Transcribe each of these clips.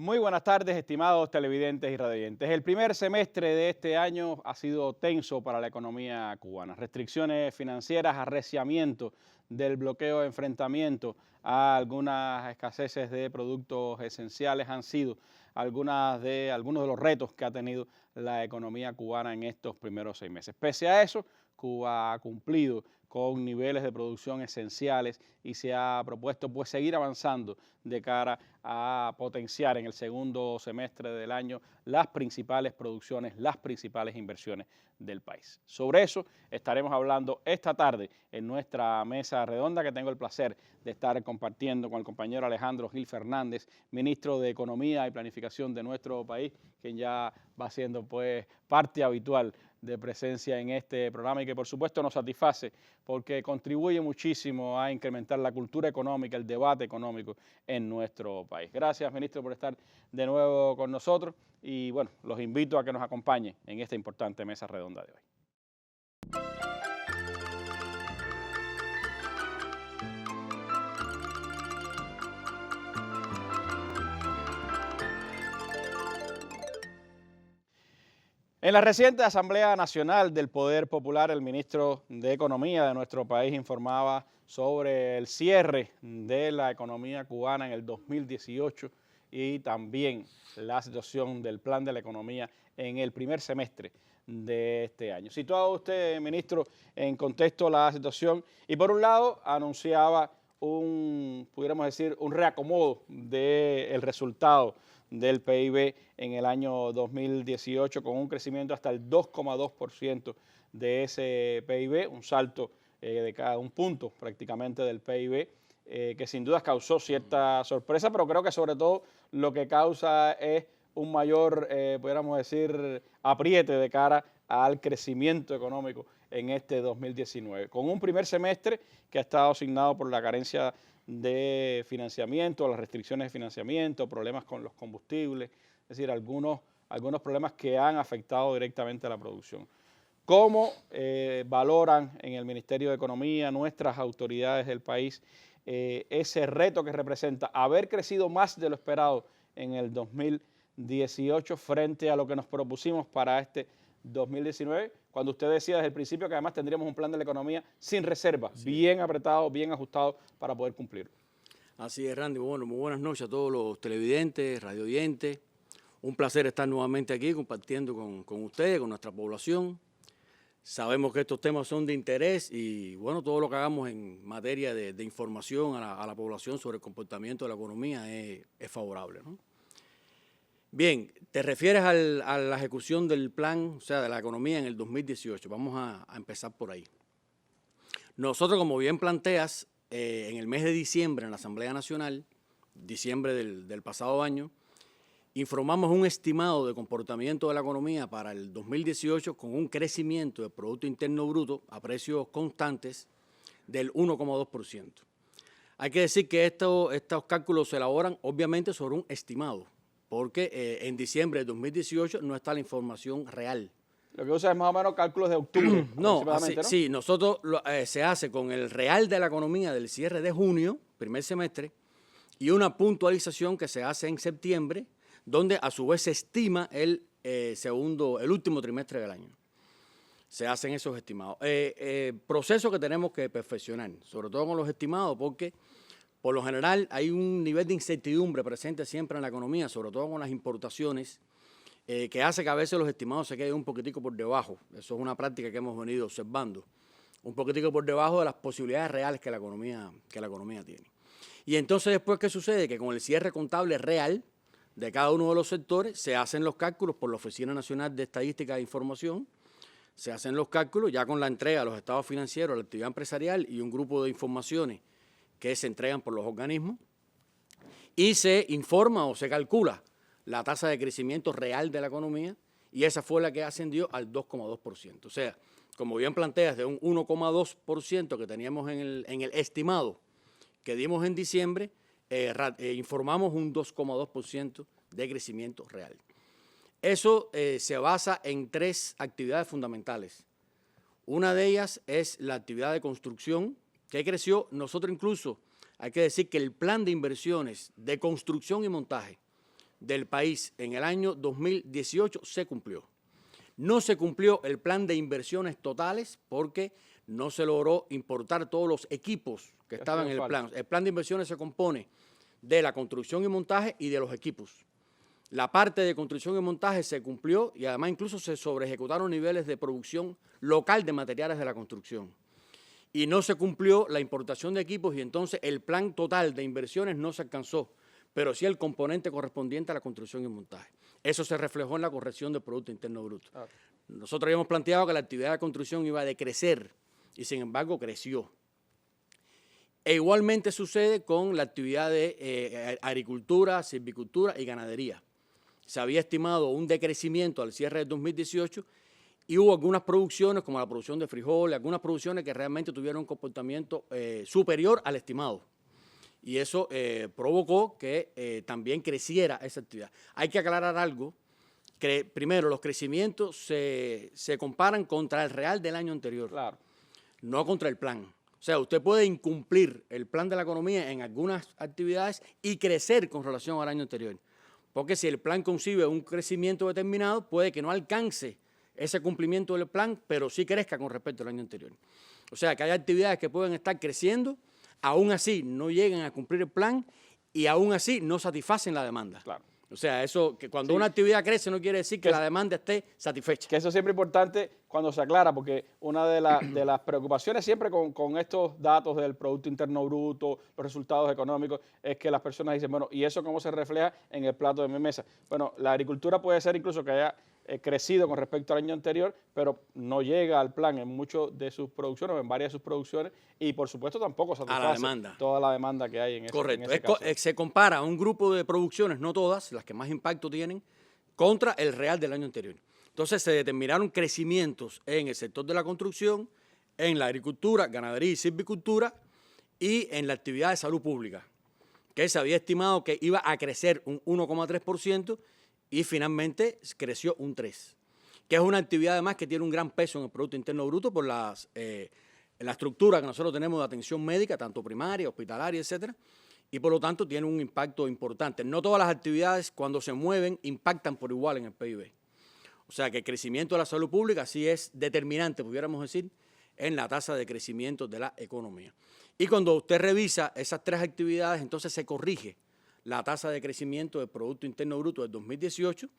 Muy buenas tardes, estimados televidentes y radioyentes. El primer semestre de este año ha sido tenso para la economía cubana. Restricciones financieras, arreciamiento del bloqueo, enfrentamiento a algunas escaseces de productos esenciales han sido algunos de los retos que ha tenido la economía cubana en estos primeros 6 meses. Pese a eso, Cuba ha cumplido con niveles de producción esenciales y se ha propuesto pues seguir avanzando de cara a potenciar en el segundo semestre del año las principales producciones, las principales inversiones del país. Sobre eso estaremos hablando esta tarde en nuestra mesa redonda que tengo el placer de estar compartiendo con el compañero Alejandro Gil Fernández, ministro de Economía y Planificación de nuestro país, quien ya va siendo pues parte habitual de presencia en este programa y que por supuesto nos satisface porque contribuye muchísimo a incrementar la cultura económica, el debate económico en nuestro país. Gracias, ministro, por estar de nuevo con nosotros y bueno, los invito a que nos acompañen en esta importante mesa redonda de hoy. En la reciente Asamblea Nacional del Poder Popular, el ministro de Economía de nuestro país informaba sobre el cierre de la economía cubana en el 2018 y también la situación del plan de la economía en el primer semestre de este año. Situado usted, ministro, en contexto la situación y por un lado anunciaba pudiéramos decir, un reacomodo del resultado del PIB en el año 2018 con un crecimiento hasta el 2,2% de ese PIB, un salto de cada un punto prácticamente del PIB, que sin duda causó cierta sorpresa, pero creo que sobre todo lo que causa es un mayor, pudiéramos decir, apriete de cara al crecimiento económico en este 2019, con un primer semestre que ha estado asignado por la carencia de financiamiento, las restricciones de financiamiento, problemas con los combustibles, es decir, algunos problemas que han afectado directamente a la producción. ¿Cómo valoran en el Ministerio de Economía nuestras autoridades del país ese reto que representa haber crecido más de lo esperado en el 2018 frente a lo que nos propusimos para este 2019, cuando usted decía desde el principio que además tendríamos un plan de la economía sin reservas, sí, bien apretado, bien ajustado para poder cumplir? Así es, Randy. Bueno, muy buenas noches a todos los televidentes, radioyentes. Un placer estar nuevamente aquí compartiendo con ustedes, con nuestra población. Sabemos que estos temas son de interés y, bueno, todo lo que hagamos en materia de información a la población sobre el comportamiento de la economía es favorable, ¿no? Bien, te refieres a la ejecución del plan, o sea, de la economía en el 2018. Vamos a empezar por ahí. Nosotros, como bien planteas, en el mes de diciembre en la Asamblea Nacional, diciembre del pasado año, informamos un estimado de comportamiento de la economía para el 2018 con un crecimiento del Producto Interno Bruto a precios constantes del 1,2%. Hay que decir que estos cálculos se elaboran obviamente sobre un estimado, porque en diciembre de 2018 no está la información real. Lo que usa es más o menos cálculos de octubre. No, sí, nosotros se hace con el real de la economía del cierre de junio, primer semestre, y una puntualización que se hace en septiembre, donde a su vez se estima el último trimestre del año. Se hacen esos estimados. Proceso que tenemos que perfeccionar, sobre todo con los estimados, porque por lo general hay un nivel de incertidumbre presente siempre en la economía, sobre todo con las importaciones, que hace que a veces los estimados se queden un poquitico por debajo. Eso es una práctica que hemos venido observando, un poquitico por debajo de las posibilidades reales que la economía tiene. Y entonces después, ¿qué sucede? Que con el cierre contable real de cada uno de los sectores se hacen los cálculos por la Oficina Nacional de Estadística e Información, se hacen los cálculos ya con la entrega a los estados financieros, a la actividad empresarial y un grupo de informaciones que se entregan por los organismos y se informa o se calcula la tasa de crecimiento real de la economía y esa fue la que ascendió al 2,2%. O sea, como bien planteas, de un 1,2% que teníamos en el estimado que dimos en diciembre, informamos un 2,2% de crecimiento real. Eso se basa en 3 actividades fundamentales. Una de ellas es la actividad de construcción, que creció. Nosotros incluso, hay que decir que el plan de inversiones de construcción y montaje del país en el año 2018 se cumplió. No se cumplió el plan de inversiones totales porque no se logró importar todos los equipos que estaban en el plan. El plan de inversiones se compone de la construcción y montaje y de los equipos. La parte de construcción y montaje se cumplió y además incluso se sobreejecutaron niveles de producción local de materiales de la construcción. Y no se cumplió la importación de equipos y entonces el plan total de inversiones no se alcanzó, pero sí el componente correspondiente a la construcción y montaje. Eso se reflejó en la corrección del Producto Interno Bruto. Nosotros habíamos planteado que la actividad de construcción iba a decrecer y sin embargo creció. E igualmente sucede con la actividad de agricultura, silvicultura y ganadería. Se había estimado un decrecimiento al cierre del 2018 y hubo algunas producciones, como la producción de frijoles, algunas producciones que realmente tuvieron un comportamiento superior al estimado. Y eso provocó que también creciera esa actividad. Hay que aclarar algo, que primero los crecimientos se comparan contra el real del año anterior, claro, no contra el plan. O sea, usted puede incumplir el plan de la economía en algunas actividades y crecer con relación al año anterior. Porque si el plan concibe un crecimiento determinado, puede que no alcance ese cumplimiento del plan, pero sí crezca con respecto al año anterior. O sea, que hay actividades que pueden estar creciendo, aún así no llegan a cumplir el plan y aún así no satisfacen la demanda. Claro. O sea, eso que cuando una actividad crece no quiere decir que la demanda esté satisfecha. Que eso es siempre importante cuando se aclara, porque una de las preocupaciones siempre con estos datos del Producto Interno Bruto, los resultados económicos, es que las personas dicen, bueno, ¿y eso cómo se refleja en el plato de mi mesa? Bueno, la agricultura puede ser incluso que haya crecido con respecto al año anterior, pero no llega al plan en muchas de sus producciones o en varias de sus producciones y por supuesto tampoco satisface toda la demanda que hay en ese, correcto. En ese caso. Se compara a un grupo de producciones, no todas, las que más impacto tienen, contra el real del año anterior. Entonces se determinaron crecimientos en el sector de la construcción, en la agricultura, ganadería y silvicultura y en la actividad de salud pública, que se había estimado que iba a crecer un 1,3%, y finalmente creció un 3%, que es una actividad además que tiene un gran peso en el Producto Interno Bruto por la estructura que nosotros tenemos de atención médica, tanto primaria, hospitalaria, etcétera, y por lo tanto tiene un impacto importante. No todas las actividades cuando se mueven impactan por igual en el PIB. O sea que el crecimiento de la salud pública sí es determinante, pudiéramos decir, en la tasa de crecimiento de la economía. Y cuando usted revisa esas tres actividades, entonces se corrige la tasa de crecimiento del Producto Interno Bruto del 2018,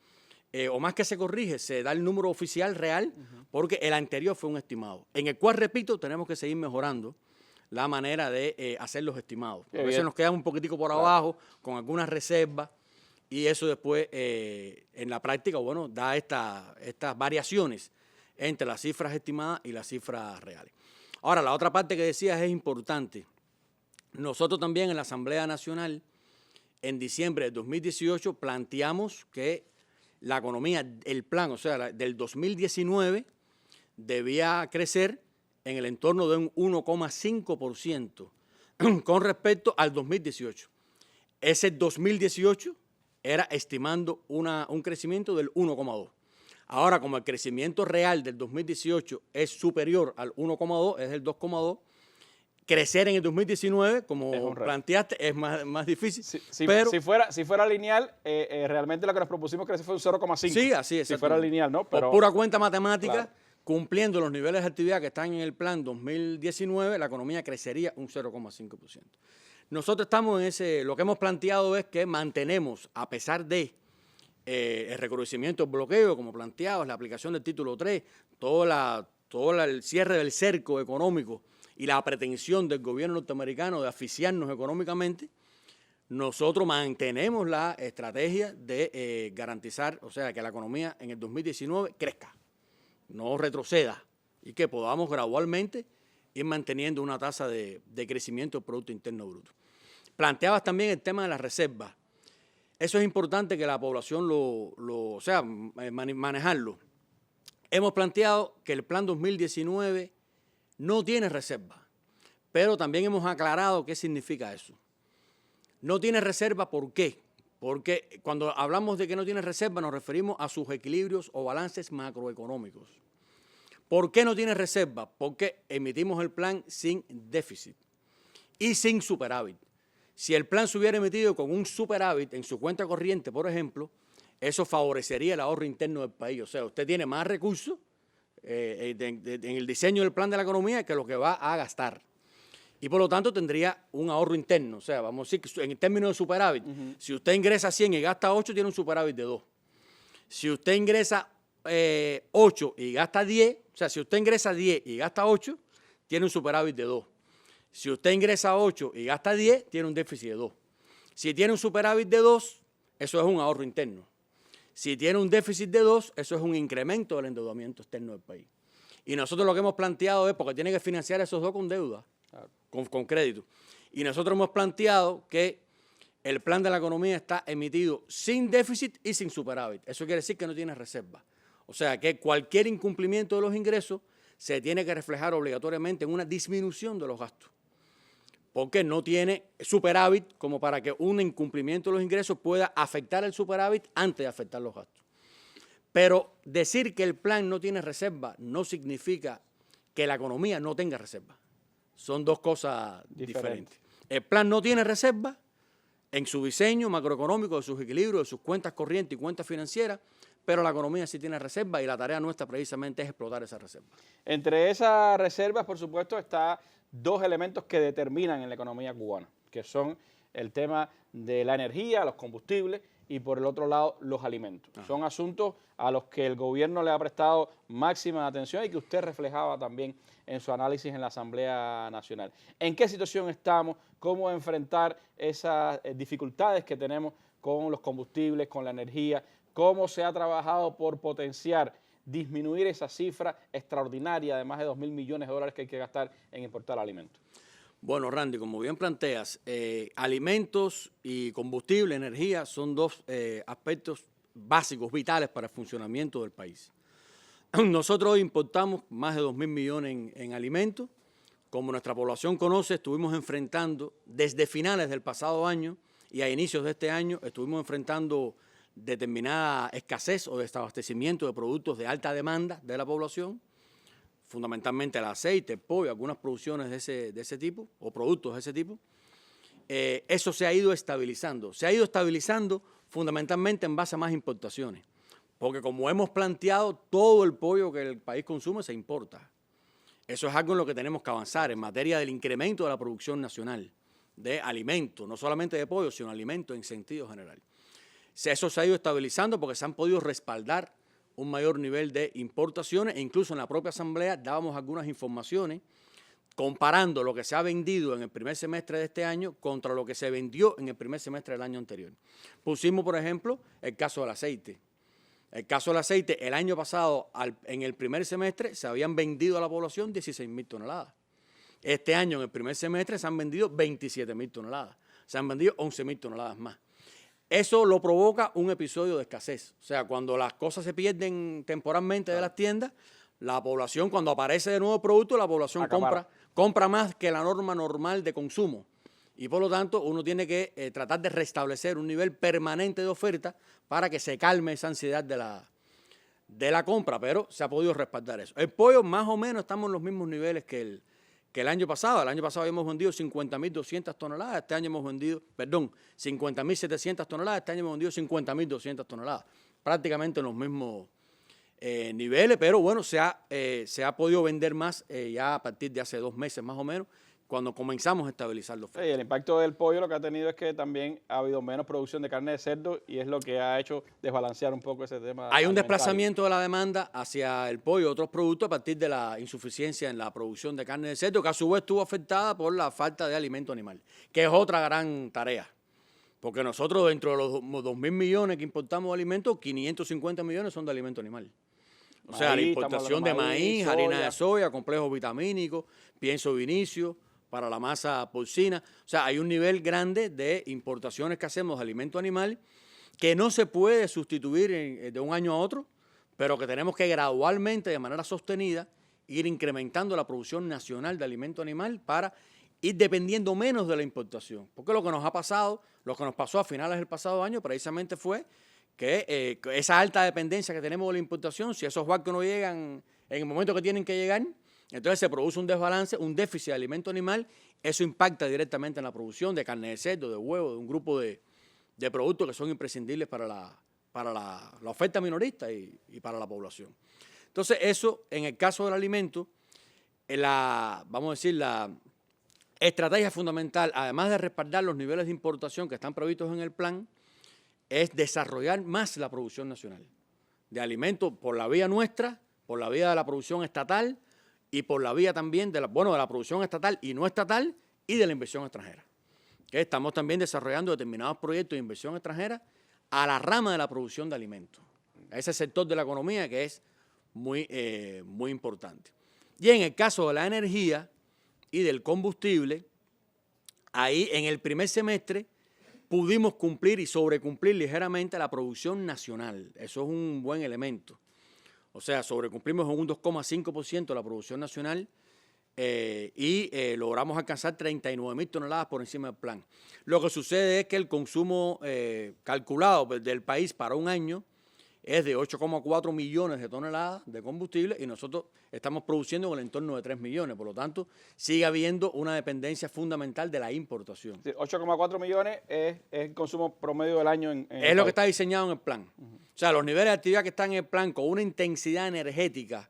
o más que se corrige, se da el número oficial real, porque el anterior fue un estimado, en el cual, repito, tenemos que seguir mejorando la manera de hacer los estimados. A veces nos quedamos un poquitico por abajo, con algunas reservas, y eso después, en la práctica, bueno, da estas variaciones entre las cifras estimadas y las cifras reales. Ahora, la otra parte que decías es importante. Nosotros también en la Asamblea Nacional, en diciembre de 2018 planteamos que la economía, el plan, o sea, del 2019 debía crecer en el entorno de un 1,5% con respecto al 2018. Ese 2018 era estimando un crecimiento del 1,2%. Ahora, como el crecimiento real del 2018 es superior al 1,2%, es el 2,2%, crecer en el 2019, como planteaste, es más difícil. Pero si fuera lineal, realmente lo que nos propusimos crecer fue un 0,5. Sí, así es. Si fuera lineal, ¿no? Pero, por pura cuenta matemática, claro, cumpliendo los niveles de actividad que están en el plan 2019, la economía crecería un 0,5%. Nosotros estamos en lo que hemos planteado es que mantenemos, a pesar de el reconocimiento del bloqueo, como planteado, la aplicación del título 3, todo el cierre del cerco económico y la pretensión del gobierno norteamericano de asfixiarnos económicamente, nosotros mantenemos la estrategia de garantizar, o sea, que la economía en el 2019 crezca, no retroceda y que podamos gradualmente ir manteniendo una tasa de crecimiento del Producto Interno Bruto. Planteabas también el tema de las reservas. Eso es importante que la población manejarlo. Hemos planteado que el plan 2019 no tiene reserva, pero también hemos aclarado qué significa eso. No tiene reserva, ¿por qué? Porque cuando hablamos de que no tiene reserva nos referimos a sus equilibrios o balances macroeconómicos. ¿Por qué no tiene reserva? Porque emitimos el plan sin déficit y sin superávit. Si el plan se hubiera emitido con un superávit en su cuenta corriente, por ejemplo, eso favorecería el ahorro interno del país. O sea, usted tiene más recursos en el diseño del plan de la economía que lo que va a gastar. Y por lo tanto tendría un ahorro interno. O sea, vamos a decir que en términos de superávit, si usted ingresa 100 y gasta 8, tiene un superávit de 2. Si usted ingresa 8 y gasta 10, o sea, si usted ingresa 10 y gasta 8, tiene un superávit de 2. Si usted ingresa 8 y gasta 10, tiene un déficit de 2. Si tiene un superávit de 2, eso es un ahorro interno. Si tiene un déficit de 2, eso es un incremento del endeudamiento externo del país. Y nosotros lo que hemos planteado es, porque tiene que financiar esos dos con deuda, con crédito. Y nosotros hemos planteado que el plan de la economía está emitido sin déficit y sin superávit. Eso quiere decir que no tiene reserva. O sea, que cualquier incumplimiento de los ingresos se tiene que reflejar obligatoriamente en una disminución de los gastos, porque no tiene superávit como para que un incumplimiento de los ingresos pueda afectar el superávit antes de afectar los gastos. Pero decir que el plan no tiene reserva no significa que la economía no tenga reserva. Son dos cosas diferentes. El plan no tiene reserva en su diseño macroeconómico, de sus equilibrios, de sus cuentas corrientes y cuentas financieras, pero la economía sí tiene reserva y la tarea nuestra precisamente es explotar esa reserva. Entre esas reservas, por supuesto, están dos elementos que determinan en la economía cubana, que son el tema de la energía, los combustibles y por el otro lado los alimentos. Son asuntos a los que el gobierno le ha prestado máxima atención y que usted reflejaba también en su análisis en la Asamblea Nacional. ¿En qué situación estamos? ¿Cómo enfrentar esas dificultades que tenemos con los combustibles, con la energía? ¿Cómo se ha trabajado por potenciar, disminuir esa cifra extraordinaria de más de 2.000 millones de dólares que hay que gastar en importar alimentos? Bueno, Randy, como bien planteas, alimentos y combustible, energía, son dos aspectos básicos, vitales para el funcionamiento del país. Nosotros hoy importamos más de 2.000 millones en alimentos. Como nuestra población conoce, estuvimos enfrentando desde finales del pasado año y a inicios de este año, estuvimos enfrentando determinada escasez o desabastecimiento de productos de alta demanda de la población, fundamentalmente el aceite, el pollo, algunas producciones de ese tipo o productos de ese tipo. Eso se ha ido estabilizando. Se ha ido estabilizando fundamentalmente en base a más importaciones, porque como hemos planteado, todo el pollo que el país consume se importa. Eso es algo en lo que tenemos que avanzar en materia del incremento de la producción nacional de alimentos, no solamente de pollo, sino alimentos en sentido general. Eso se ha ido estabilizando porque se han podido respaldar un mayor nivel de importaciones e incluso en la propia Asamblea dábamos algunas informaciones comparando lo que se ha vendido en el primer semestre de este año contra lo que se vendió en el primer semestre del año anterior. Pusimos, por ejemplo, el caso del aceite. El caso del aceite, el año pasado, en el primer semestre, se habían vendido a la población 16.000 toneladas. Este año, en el primer semestre, se han vendido 27.000 toneladas. Se han vendido 11.000 toneladas más. Eso lo provoca un episodio de escasez. O sea, cuando las cosas se pierden temporalmente de las tiendas, la población, cuando aparece de nuevo el producto, la población compra más que la norma normal de consumo. Y por lo tanto, uno tiene que tratar de restablecer un nivel permanente de oferta para que se calme esa ansiedad de la compra, pero se ha podido respaldar eso. El pollo, más o menos, estamos en los mismos niveles que el año pasado. El año pasado habíamos vendido 50.200 toneladas, este año hemos vendido, 50.700 toneladas, este año hemos vendido 50.200 toneladas. Prácticamente en los mismos niveles, pero bueno, se ha podido vender más ya a partir de hace 2 meses más o menos, cuando comenzamos a estabilizar los precios. Sí, el impacto del pollo lo que ha tenido es que también ha habido menos producción de carne de cerdo y es lo que ha hecho desbalancear un poco ese tema. Hay un desplazamiento de la demanda hacia el pollo y otros productos a partir de la insuficiencia en la producción de carne de cerdo, que a su vez estuvo afectada por la falta de alimento animal, que es otra gran tarea. Porque nosotros dentro de los 2.000 millones que importamos de alimentos, 550 millones son de alimento animal. O sea, la importación de maíz, harina de soya, complejos vitamínicos, pienso vinicio, para la masa porcina. O sea, hay un nivel grande de importaciones que hacemos de alimento animal que no se puede sustituir de un año a otro, pero que tenemos que gradualmente, de manera sostenida, ir incrementando la producción nacional de alimento animal para ir dependiendo menos de la importación. Porque lo que nos ha pasado, lo que nos pasó a finales del pasado año, precisamente fue que esa alta dependencia que tenemos de la importación, si esos barcos no llegan en el momento que tienen que llegar, Entonces se produce un desbalance, un déficit de alimento animal, eso impacta directamente en la producción de carne de cerdo, de huevo, de un grupo de productos que son imprescindibles para la oferta minorista y para la población. Entonces eso, en el caso del alimento, vamos a decir, la estrategia fundamental, además de respaldar los niveles de importación que están previstos en el plan, es desarrollar más la producción nacional de alimentos por la vía nuestra, por la vía de la producción estatal y por la vía también de la producción estatal y no estatal y de la inversión extranjera. Que estamos también desarrollando determinados proyectos de inversión extranjera a la rama de la producción de alimentos, a ese sector de la economía que es muy importante. Y en el caso de la energía y del combustible, ahí en el primer semestre pudimos cumplir y sobrecumplir ligeramente la producción nacional. Eso es un buen elemento. O sea, sobrecumplimos en un 2,5% la producción nacional y logramos alcanzar 39.000 toneladas por encima del plan. Lo que sucede es que el consumo calculado del país para un año es de 8,4 millones de toneladas de combustible y nosotros estamos produciendo en el entorno de 3 millones. Por lo tanto, sigue habiendo una dependencia fundamental de la importación. Sí, 8,4 millones es el consumo promedio del año en es lo que está diseñado en el plan. O sea, los niveles de actividad que están en el plan con una intensidad energética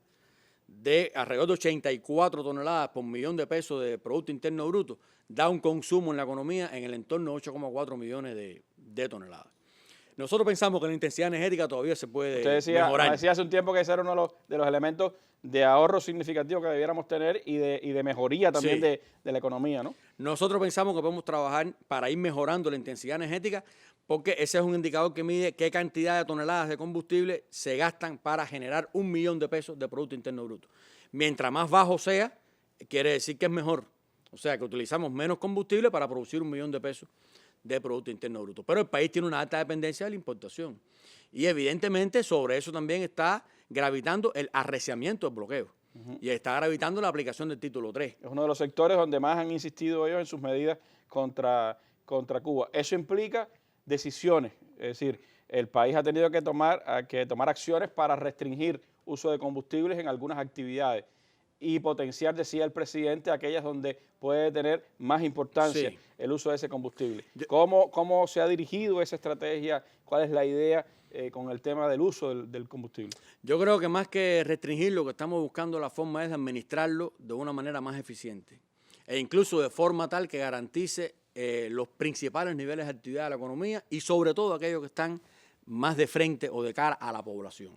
de alrededor de 84 toneladas por millón de pesos de Producto Interno Bruto, da un consumo en la economía en el entorno de 8,4 millones de toneladas. Nosotros pensamos que la intensidad energética todavía se puede mejorar. Decía hace un tiempo que ese era uno de los elementos de ahorro significativo que debiéramos tener y de mejoría también de la economía, ¿no? Nosotros pensamos que podemos trabajar para ir mejorando la intensidad energética porque ese es un indicador que mide qué cantidad de toneladas de combustible se gastan para generar 1 millón de pesos de Producto Interno Bruto. Mientras más bajo sea, quiere decir que es mejor. O sea, que utilizamos menos combustible para producir 1 millón de pesos de Producto Interno Bruto. Pero el país tiene una alta dependencia de la importación. Y evidentemente sobre eso también está gravitando el arreciamiento del bloqueo. Y está gravitando la aplicación del título 3. Es uno de los sectores donde más han insistido ellos en sus medidas contra Cuba. Eso implica decisiones, es decir, el país ha tenido que tomar acciones para restringir uso de combustibles en algunas actividades y potenciar, decía el presidente, aquellas donde puede tener más importancia el uso de ese combustible. ¿Cómo se ha dirigido esa estrategia? ¿Cuál es la idea con el tema del uso del combustible? Yo creo que más que restringir, lo que estamos buscando la forma es de administrarlo de una manera más eficiente e incluso de forma tal que garantice los principales niveles de actividad de la economía y sobre todo aquellos que están más de frente o de cara a la población.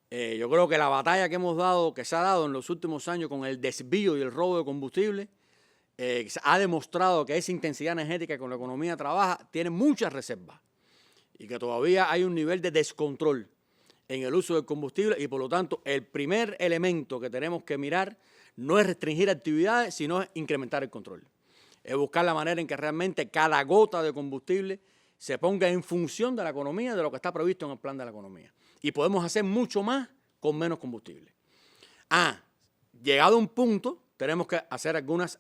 Yo creo que la batalla que se ha dado en los últimos años con el desvío y el robo de combustible ha demostrado que esa intensidad energética con la economía trabaja tiene muchas reservas y que todavía hay un nivel de descontrol en el uso del combustible y por lo tanto el primer elemento que tenemos que mirar no es restringir actividades, sino es incrementar el control. Es buscar la manera en que realmente cada gota de combustible se ponga en función de la economía, de lo que está previsto en el plan de la economía. Y podemos hacer mucho más con menos combustible. Llegado a un punto, tenemos que hacer algunos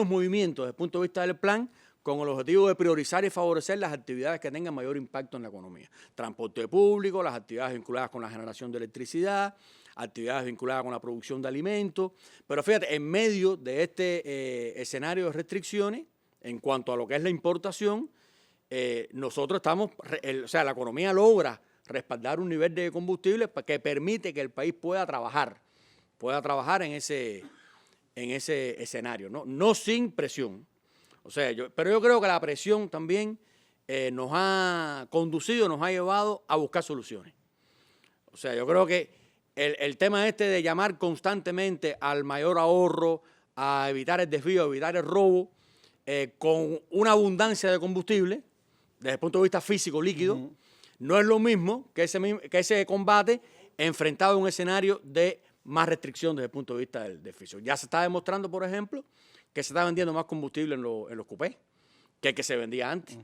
movimientos desde el punto de vista del plan con el objetivo de priorizar y favorecer las actividades que tengan mayor impacto en la economía. Transporte público, las actividades vinculadas con la generación de electricidad, actividades vinculadas con la producción de alimentos. Pero fíjate, en medio de este escenario de restricciones, en cuanto a lo que es la importación, nosotros la economía logra respaldar un nivel de combustible que permite que el país pueda trabajar en ese escenario, no sin presión. Pero yo creo que la presión también nos ha conducido, nos ha llevado a buscar soluciones. O sea, yo creo que el tema de llamar constantemente al mayor ahorro, a evitar el desvío, a evitar el robo, con una abundancia de combustible, desde el punto de vista físico líquido, no es lo mismo que ese combate enfrentado a un escenario de más restricción desde el punto de vista del déficit. Ya se está demostrando, por ejemplo, que se está vendiendo más combustible en los cupés que el que se vendía antes.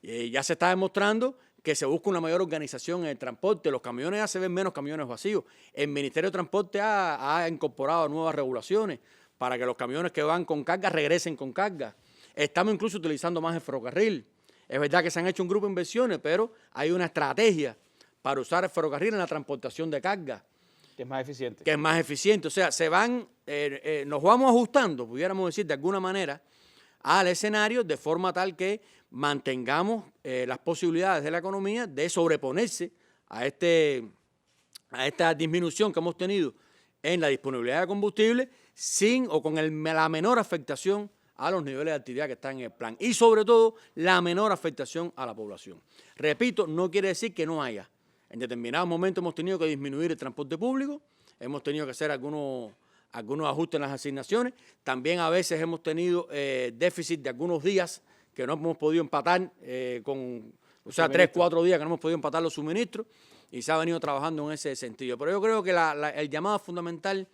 Ya se está demostrando que se busca una mayor organización en el transporte. Los camiones ya se ven menos camiones vacíos. El Ministerio de Transporte ha incorporado nuevas regulaciones para que los camiones que van con carga regresen con carga. Estamos incluso utilizando más el ferrocarril. Es verdad que se han hecho un grupo de inversiones, pero hay una estrategia para usar el ferrocarril en la transportación de carga. Que es más eficiente. Que es más eficiente. O sea, nos vamos ajustando, pudiéramos decir de alguna manera, al escenario de forma tal que mantengamos las posibilidades de la economía de sobreponerse a esta disminución que hemos tenido en la disponibilidad de combustible sin o con la menor afectación a los niveles de actividad que están en el plan y sobre todo la menor afectación a la población. Repito, no quiere decir que no haya. En determinados momentos hemos tenido que disminuir el transporte público, hemos tenido que hacer algunos ajustes en las asignaciones, también a veces hemos tenido déficit de algunos días que no hemos podido empatar, 3, 4 días que no hemos podido empatar los suministros y se ha venido trabajando en ese sentido. Pero yo creo que el llamado fundamental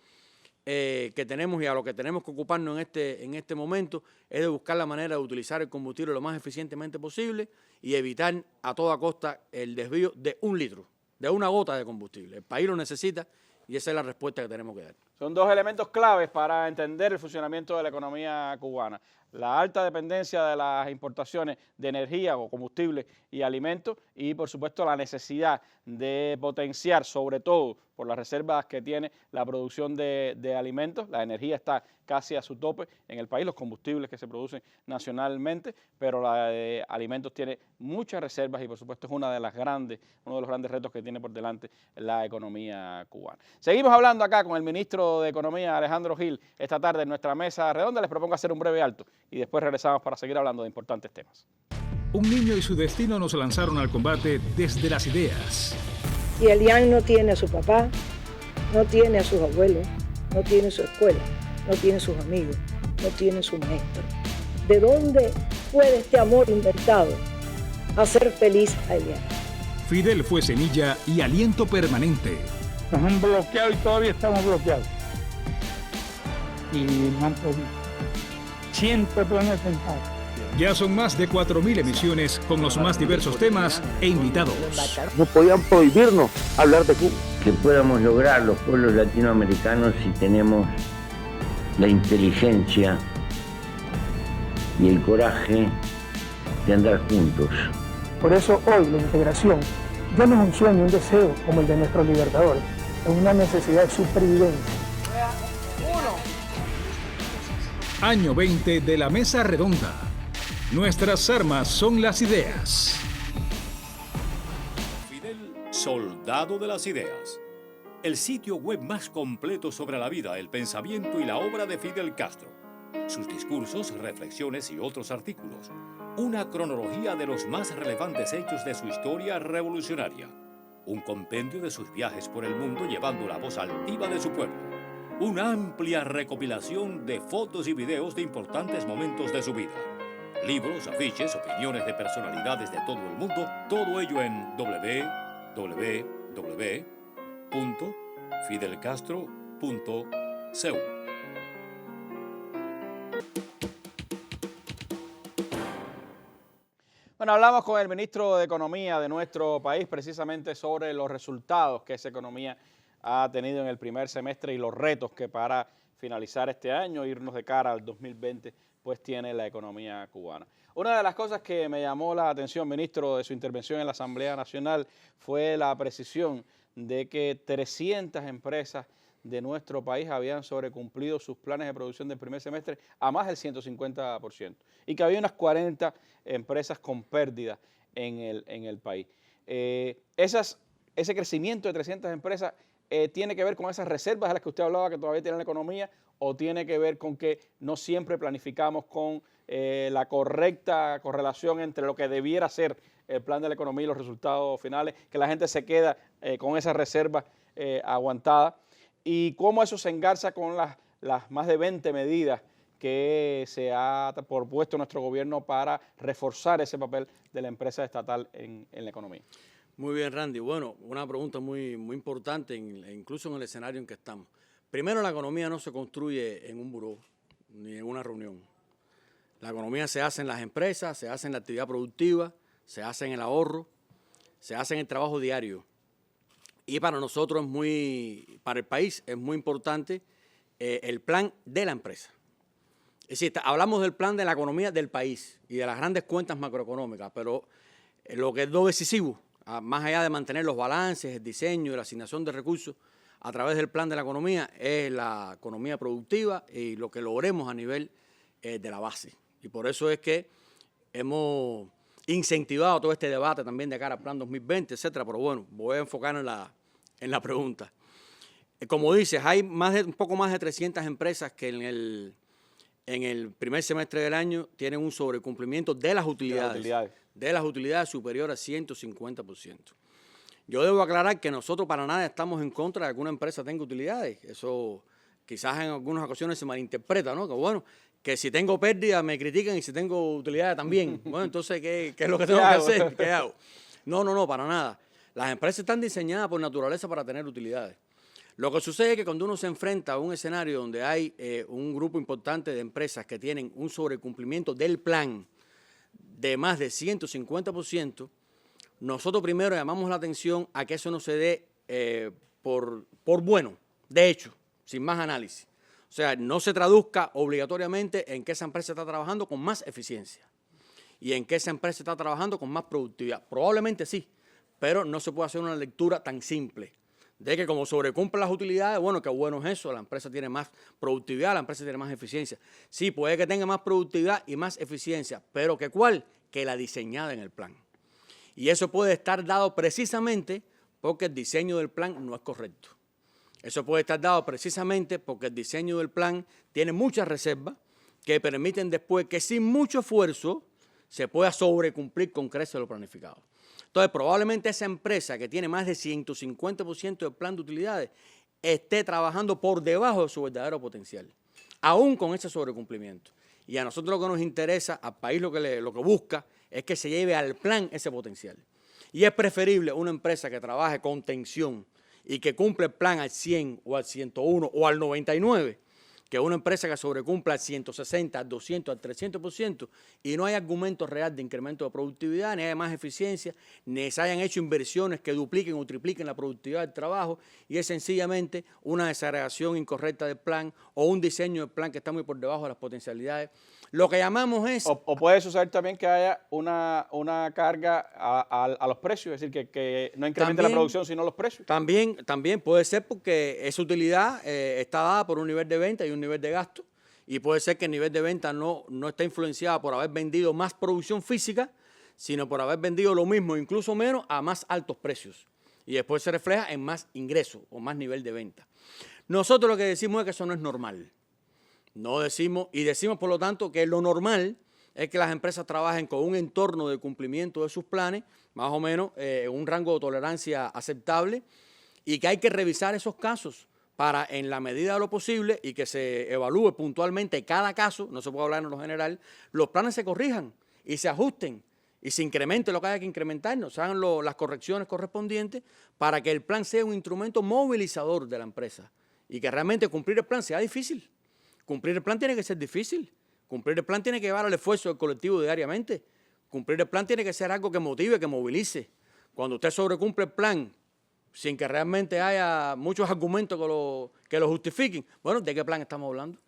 que tenemos y a lo que tenemos que ocuparnos en este momento es de buscar la manera de utilizar el combustible lo más eficientemente posible y evitar a toda costa el desvío de 1 litro, de 1 gota de combustible. El país lo necesita y esa es la respuesta que tenemos que dar. Son 2 elementos claves para entender el funcionamiento de la economía cubana. La alta dependencia de las importaciones de energía o combustible y alimentos y, por supuesto, la necesidad de potenciar, sobre todo por las reservas que tiene la producción de alimentos. La energía está casi a su tope en el país, los combustibles que se producen nacionalmente, pero la de alimentos tiene muchas reservas y, por supuesto, es uno de los grandes retos que tiene por delante la economía cubana. Seguimos hablando acá con el ministro de Economía, Alejandro Gil, esta tarde en nuestra mesa redonda. Les propongo hacer un breve alto y después regresamos para seguir hablando de importantes temas. Un niño y su destino nos lanzaron al combate desde las ideas. Y Elian no tiene a su papá, no tiene a sus abuelos, no tiene su escuela, no tiene sus amigos, no tiene su maestro. ¿De dónde puede este amor inventado hacer feliz a Elian? Fidel fue semilla y aliento permanente. Nos han bloqueado y todavía estamos bloqueados. Y no han podido. 100 planes pensados. Ya son más de 4.000 emisiones con los más diversos temas e invitados. No podían prohibirnos hablar de Cuba. Que podamos lograr los pueblos latinoamericanos si tenemos la inteligencia y el coraje de andar juntos. Por eso hoy la integración ya no es un sueño, un deseo como el de nuestros libertadores. Es una necesidad de supervivencia. Año 20 de la Mesa Redonda. Nuestras armas son las ideas. Fidel, soldado de las ideas. El sitio web más completo sobre la vida, el pensamiento y la obra de Fidel Castro. Sus discursos, reflexiones y otros artículos. Una cronología de los más relevantes hechos de su historia revolucionaria. Un compendio de sus viajes por el mundo llevando la voz altiva de su pueblo. Una amplia recopilación de fotos y videos de importantes momentos de su vida. Libros, afiches, opiniones de personalidades de todo el mundo, todo ello en www.fidelcastro.cu. Bueno, hablamos con el ministro de Economía de nuestro país precisamente sobre los resultados que esa economía ha tenido en el primer semestre y los retos que para finalizar este año, irnos de cara al 2020, pues tiene la economía cubana. Una de las cosas que me llamó la atención, ministro, de su intervención en la Asamblea Nacional fue la precisión de que 300 empresas de nuestro país habían sobrecumplido sus planes de producción del primer semestre a más del 150% y que había unas 40 empresas con pérdidas en el país. Ese crecimiento de 300 empresas tiene que ver con esas reservas de las que usted hablaba que todavía tiene la economía o tiene que ver con que no siempre planificamos con la correcta correlación entre lo que debiera ser el plan de la economía y los resultados finales, que la gente se queda con esas reservas aguantadas y cómo eso se engarza con las más de 20 medidas que se ha propuesto nuestro gobierno para reforzar ese papel de la empresa estatal en la economía. Muy bien, Randy. Bueno, una pregunta muy, muy importante, incluso en el escenario en que estamos. Primero, la economía no se construye en un buró ni en una reunión. La economía se hace en las empresas, se hace en la actividad productiva, se hace en el ahorro, se hace en el trabajo diario. Y para nosotros para el país es muy importante el plan de la empresa. Es decir, hablamos del plan de la economía del país y de las grandes cuentas macroeconómicas, pero lo que es lo decisivo más allá de mantener los balances, el diseño y la asignación de recursos a través del plan de la economía, es la economía productiva y lo que logremos a nivel de la base. Y por eso es que hemos incentivado todo este debate también de cara al plan 2020, etcétera. Pero bueno, voy a enfocar en la pregunta. Como dices, hay un poco más de 300 empresas que en el primer semestre del año tienen un sobrecumplimiento de las utilidades superior al 150%. Yo debo aclarar que nosotros para nada estamos en contra de que una empresa tenga utilidades. Eso quizás en algunas ocasiones se malinterpreta, ¿no? Que bueno, que si tengo pérdida me critican y si tengo utilidades también. Bueno, entonces, ¿qué es lo que tengo que hacer? ¿Qué hago? No, para nada. Las empresas están diseñadas por naturaleza para tener utilidades. Lo que sucede es que cuando uno se enfrenta a un escenario donde hay un grupo importante de empresas que tienen un sobrecumplimiento del plan de más de 150%, nosotros primero llamamos la atención a que eso no se dé por bueno, de hecho, sin más análisis. O sea, no se traduzca obligatoriamente en que esa empresa está trabajando con más eficiencia y en que esa empresa está trabajando con más productividad. Probablemente sí, pero no se puede hacer una lectura tan simple de que como sobrecumple las utilidades, bueno, qué bueno es eso, la empresa tiene más productividad, la empresa tiene más eficiencia. Sí, puede que tenga más productividad y más eficiencia, pero ¿que cuál? Que la diseñada en el plan. Y eso puede estar dado precisamente porque el diseño del plan no es correcto. Eso puede estar dado precisamente porque el diseño del plan tiene muchas reservas que permiten después que sin mucho esfuerzo se pueda sobrecumplir con creces lo planificado. Entonces, probablemente esa empresa que tiene más de 150% del plan de utilidades esté trabajando por debajo de su verdadero potencial, aún con ese sobrecumplimiento. Y a nosotros lo que nos interesa, al país lo que busca, es que se lleve al plan ese potencial. Y es preferible una empresa que trabaje con tensión y que cumple el plan al 100 o al 101 o al 99, que una empresa que sobrecumpla al 160, al 200, al 300% y no hay argumentos reales de incremento de productividad, ni hay más eficiencia, ni se hayan hecho inversiones que dupliquen o tripliquen la productividad del trabajo y es sencillamente una desagregación incorrecta del plan o un diseño del plan que está muy por debajo de las potencialidades. Lo que llamamos es... O puede suceder también que haya una carga a los precios, es decir, que no incremente la producción, sino los precios. También puede ser porque esa utilidad está dada por un nivel de venta y un nivel de gasto, y puede ser que el nivel de venta no está influenciado por haber vendido más producción física, sino por haber vendido lo mismo, incluso menos, a más altos precios. Y después se refleja en más ingresos o más nivel de venta. Nosotros lo que decimos es que eso no es normal. Decimos por lo tanto que lo normal es que las empresas trabajen con un entorno de cumplimiento de sus planes, más o menos un rango de tolerancia aceptable, y que hay que revisar esos casos para, en la medida de lo posible, y que se evalúe puntualmente cada caso, no se puede hablar en lo general, los planes se corrijan y se ajusten y se incremente lo que haya que incrementar, se hagan las correcciones correspondientes para que el plan sea un instrumento movilizador de la empresa y que realmente cumplir el plan sea difícil. Cumplir el plan tiene que ser difícil. Cumplir el plan tiene que llevar al esfuerzo del colectivo diariamente. Cumplir el plan tiene que ser algo que motive, que movilice. Cuando usted sobrecumple el plan sin que realmente haya muchos argumentos que lo justifiquen, bueno, ¿de qué plan estamos hablando?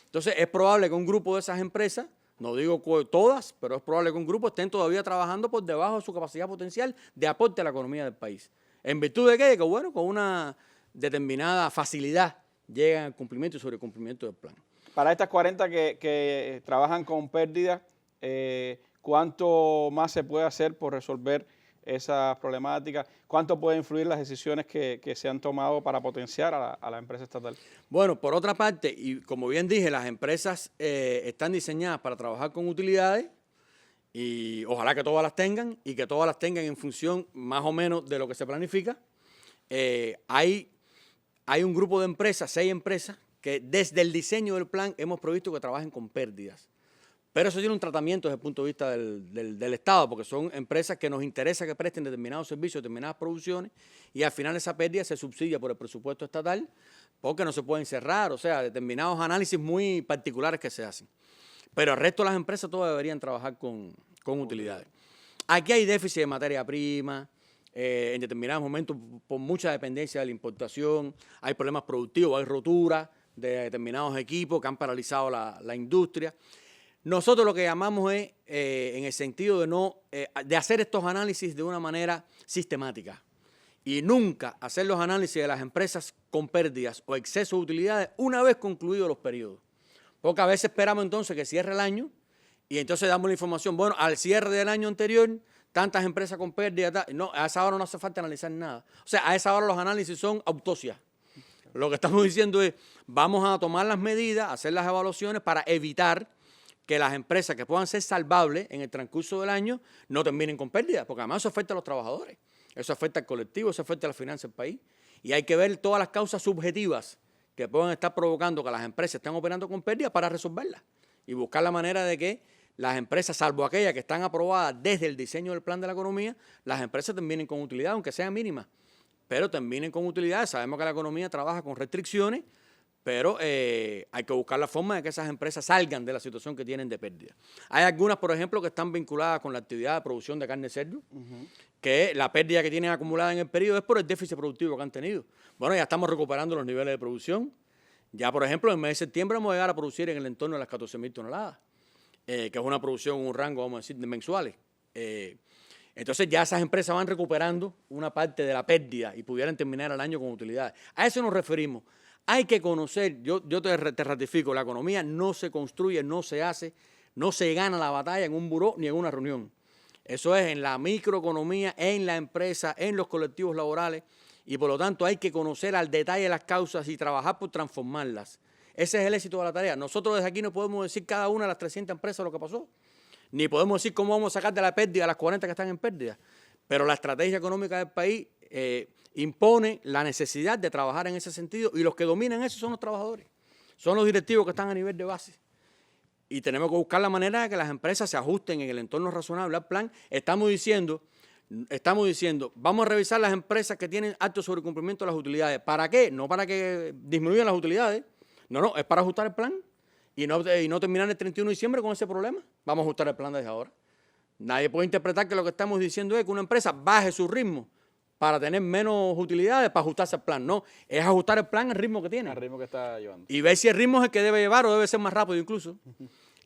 Entonces, es probable que un grupo de esas empresas, no digo todas, pero es probable que un grupo estén todavía trabajando por debajo de su capacidad potencial de aporte a la economía del país. ¿En virtud de qué? De que, bueno, con una determinada facilidad llegan al cumplimiento y sobrecumplimiento del plan. Para estas 40 que trabajan con pérdida, ¿cuánto más se puede hacer por resolver esas problemáticas? ¿Cuánto pueden influir las decisiones que se han tomado para potenciar a la empresa estatal? Bueno, por otra parte, y como bien dije, las empresas están diseñadas para trabajar con utilidades y ojalá que todas las tengan y que todas las tengan en función más o menos de lo que se planifica. Hay un grupo de empresas, 6 empresas, que desde el diseño del plan hemos previsto que trabajen con pérdidas. Pero eso tiene un tratamiento desde el punto de vista del Estado, porque son empresas que nos interesa que presten determinados servicios, determinadas producciones, y al final esa pérdida se subsidia por el presupuesto estatal, porque no se pueden cerrar, o sea, determinados análisis muy particulares que se hacen. Pero el resto de las empresas todas deberían trabajar con utilidades. Aquí hay déficit de materia prima, en determinados momentos por mucha dependencia de la importación, hay problemas productivos, hay roturas de determinados equipos que han paralizado la industria. Nosotros lo que llamamos es, en el sentido de hacer estos análisis de una manera sistemática y nunca hacer los análisis de las empresas con pérdidas o exceso de utilidades una vez concluidos los periodos. Porque a veces esperamos entonces que cierre el año y entonces damos la información, bueno, al cierre del año anterior, tantas empresas con pérdidas, no, a esa hora no hace falta analizar nada. O sea, a esa hora los análisis son autopsias. Lo que estamos diciendo es, vamos a tomar las medidas, hacer las evaluaciones para evitar que las empresas que puedan ser salvables en el transcurso del año no terminen con pérdidas, porque además eso afecta a los trabajadores, eso afecta al colectivo, eso afecta a la finanza del país. Y hay que ver todas las causas subjetivas que puedan estar provocando que las empresas estén operando con pérdidas para resolverlas y buscar la manera de que las empresas, salvo aquellas que están aprobadas desde el diseño del plan de la economía, las empresas terminen con utilidad, aunque sean mínimas, pero terminen con utilidad. Sabemos que la economía trabaja con restricciones, pero hay que buscar la forma de que esas empresas salgan de la situación que tienen de pérdida. Hay algunas, por ejemplo, que están vinculadas con la actividad de producción de carne de cerdo, que la pérdida que tienen acumulada en el periodo es por el déficit productivo que han tenido. Bueno, ya estamos recuperando los niveles de producción. Ya, por ejemplo, en el mes de septiembre vamos a llegar a producir en el entorno de las 14.000 toneladas, que es una producción en un rango, vamos a decir, de mensuales. Entonces ya esas empresas van recuperando una parte de la pérdida y pudieran terminar el año con utilidades. A eso nos referimos. Hay que conocer, yo te ratifico, la economía no se construye, no se hace, no se gana la batalla en un buró ni en una reunión. Eso es en la microeconomía, en la empresa, en los colectivos laborales, y por lo tanto hay que conocer al detalle las causas y trabajar por transformarlas. Ese es el éxito de la tarea. Nosotros desde aquí no podemos decir cada una de las 300 empresas lo que pasó, ni podemos decir cómo vamos a sacar de la pérdida a las 40 que están en pérdida, pero la estrategia económica del país impone la necesidad de trabajar en ese sentido, y los que dominan eso son los trabajadores, son los directivos que están a nivel de base. Y tenemos que buscar la manera de que las empresas se ajusten en el entorno razonable al plan. Estamos diciendo, vamos a revisar las empresas que tienen alto sobrecumplimiento de las utilidades. ¿Para qué? No para que disminuyan las utilidades, no, es para ajustar el plan y no terminar el 31 de diciembre con ese problema. Vamos a ajustar el plan desde ahora. Nadie puede interpretar que lo que estamos diciendo es que una empresa baje su ritmo para tener menos utilidades, para ajustarse al plan. No, es ajustar el plan al ritmo que tiene. Al ritmo que está llevando. Y ver si el ritmo es el que debe llevar o debe ser más rápido incluso.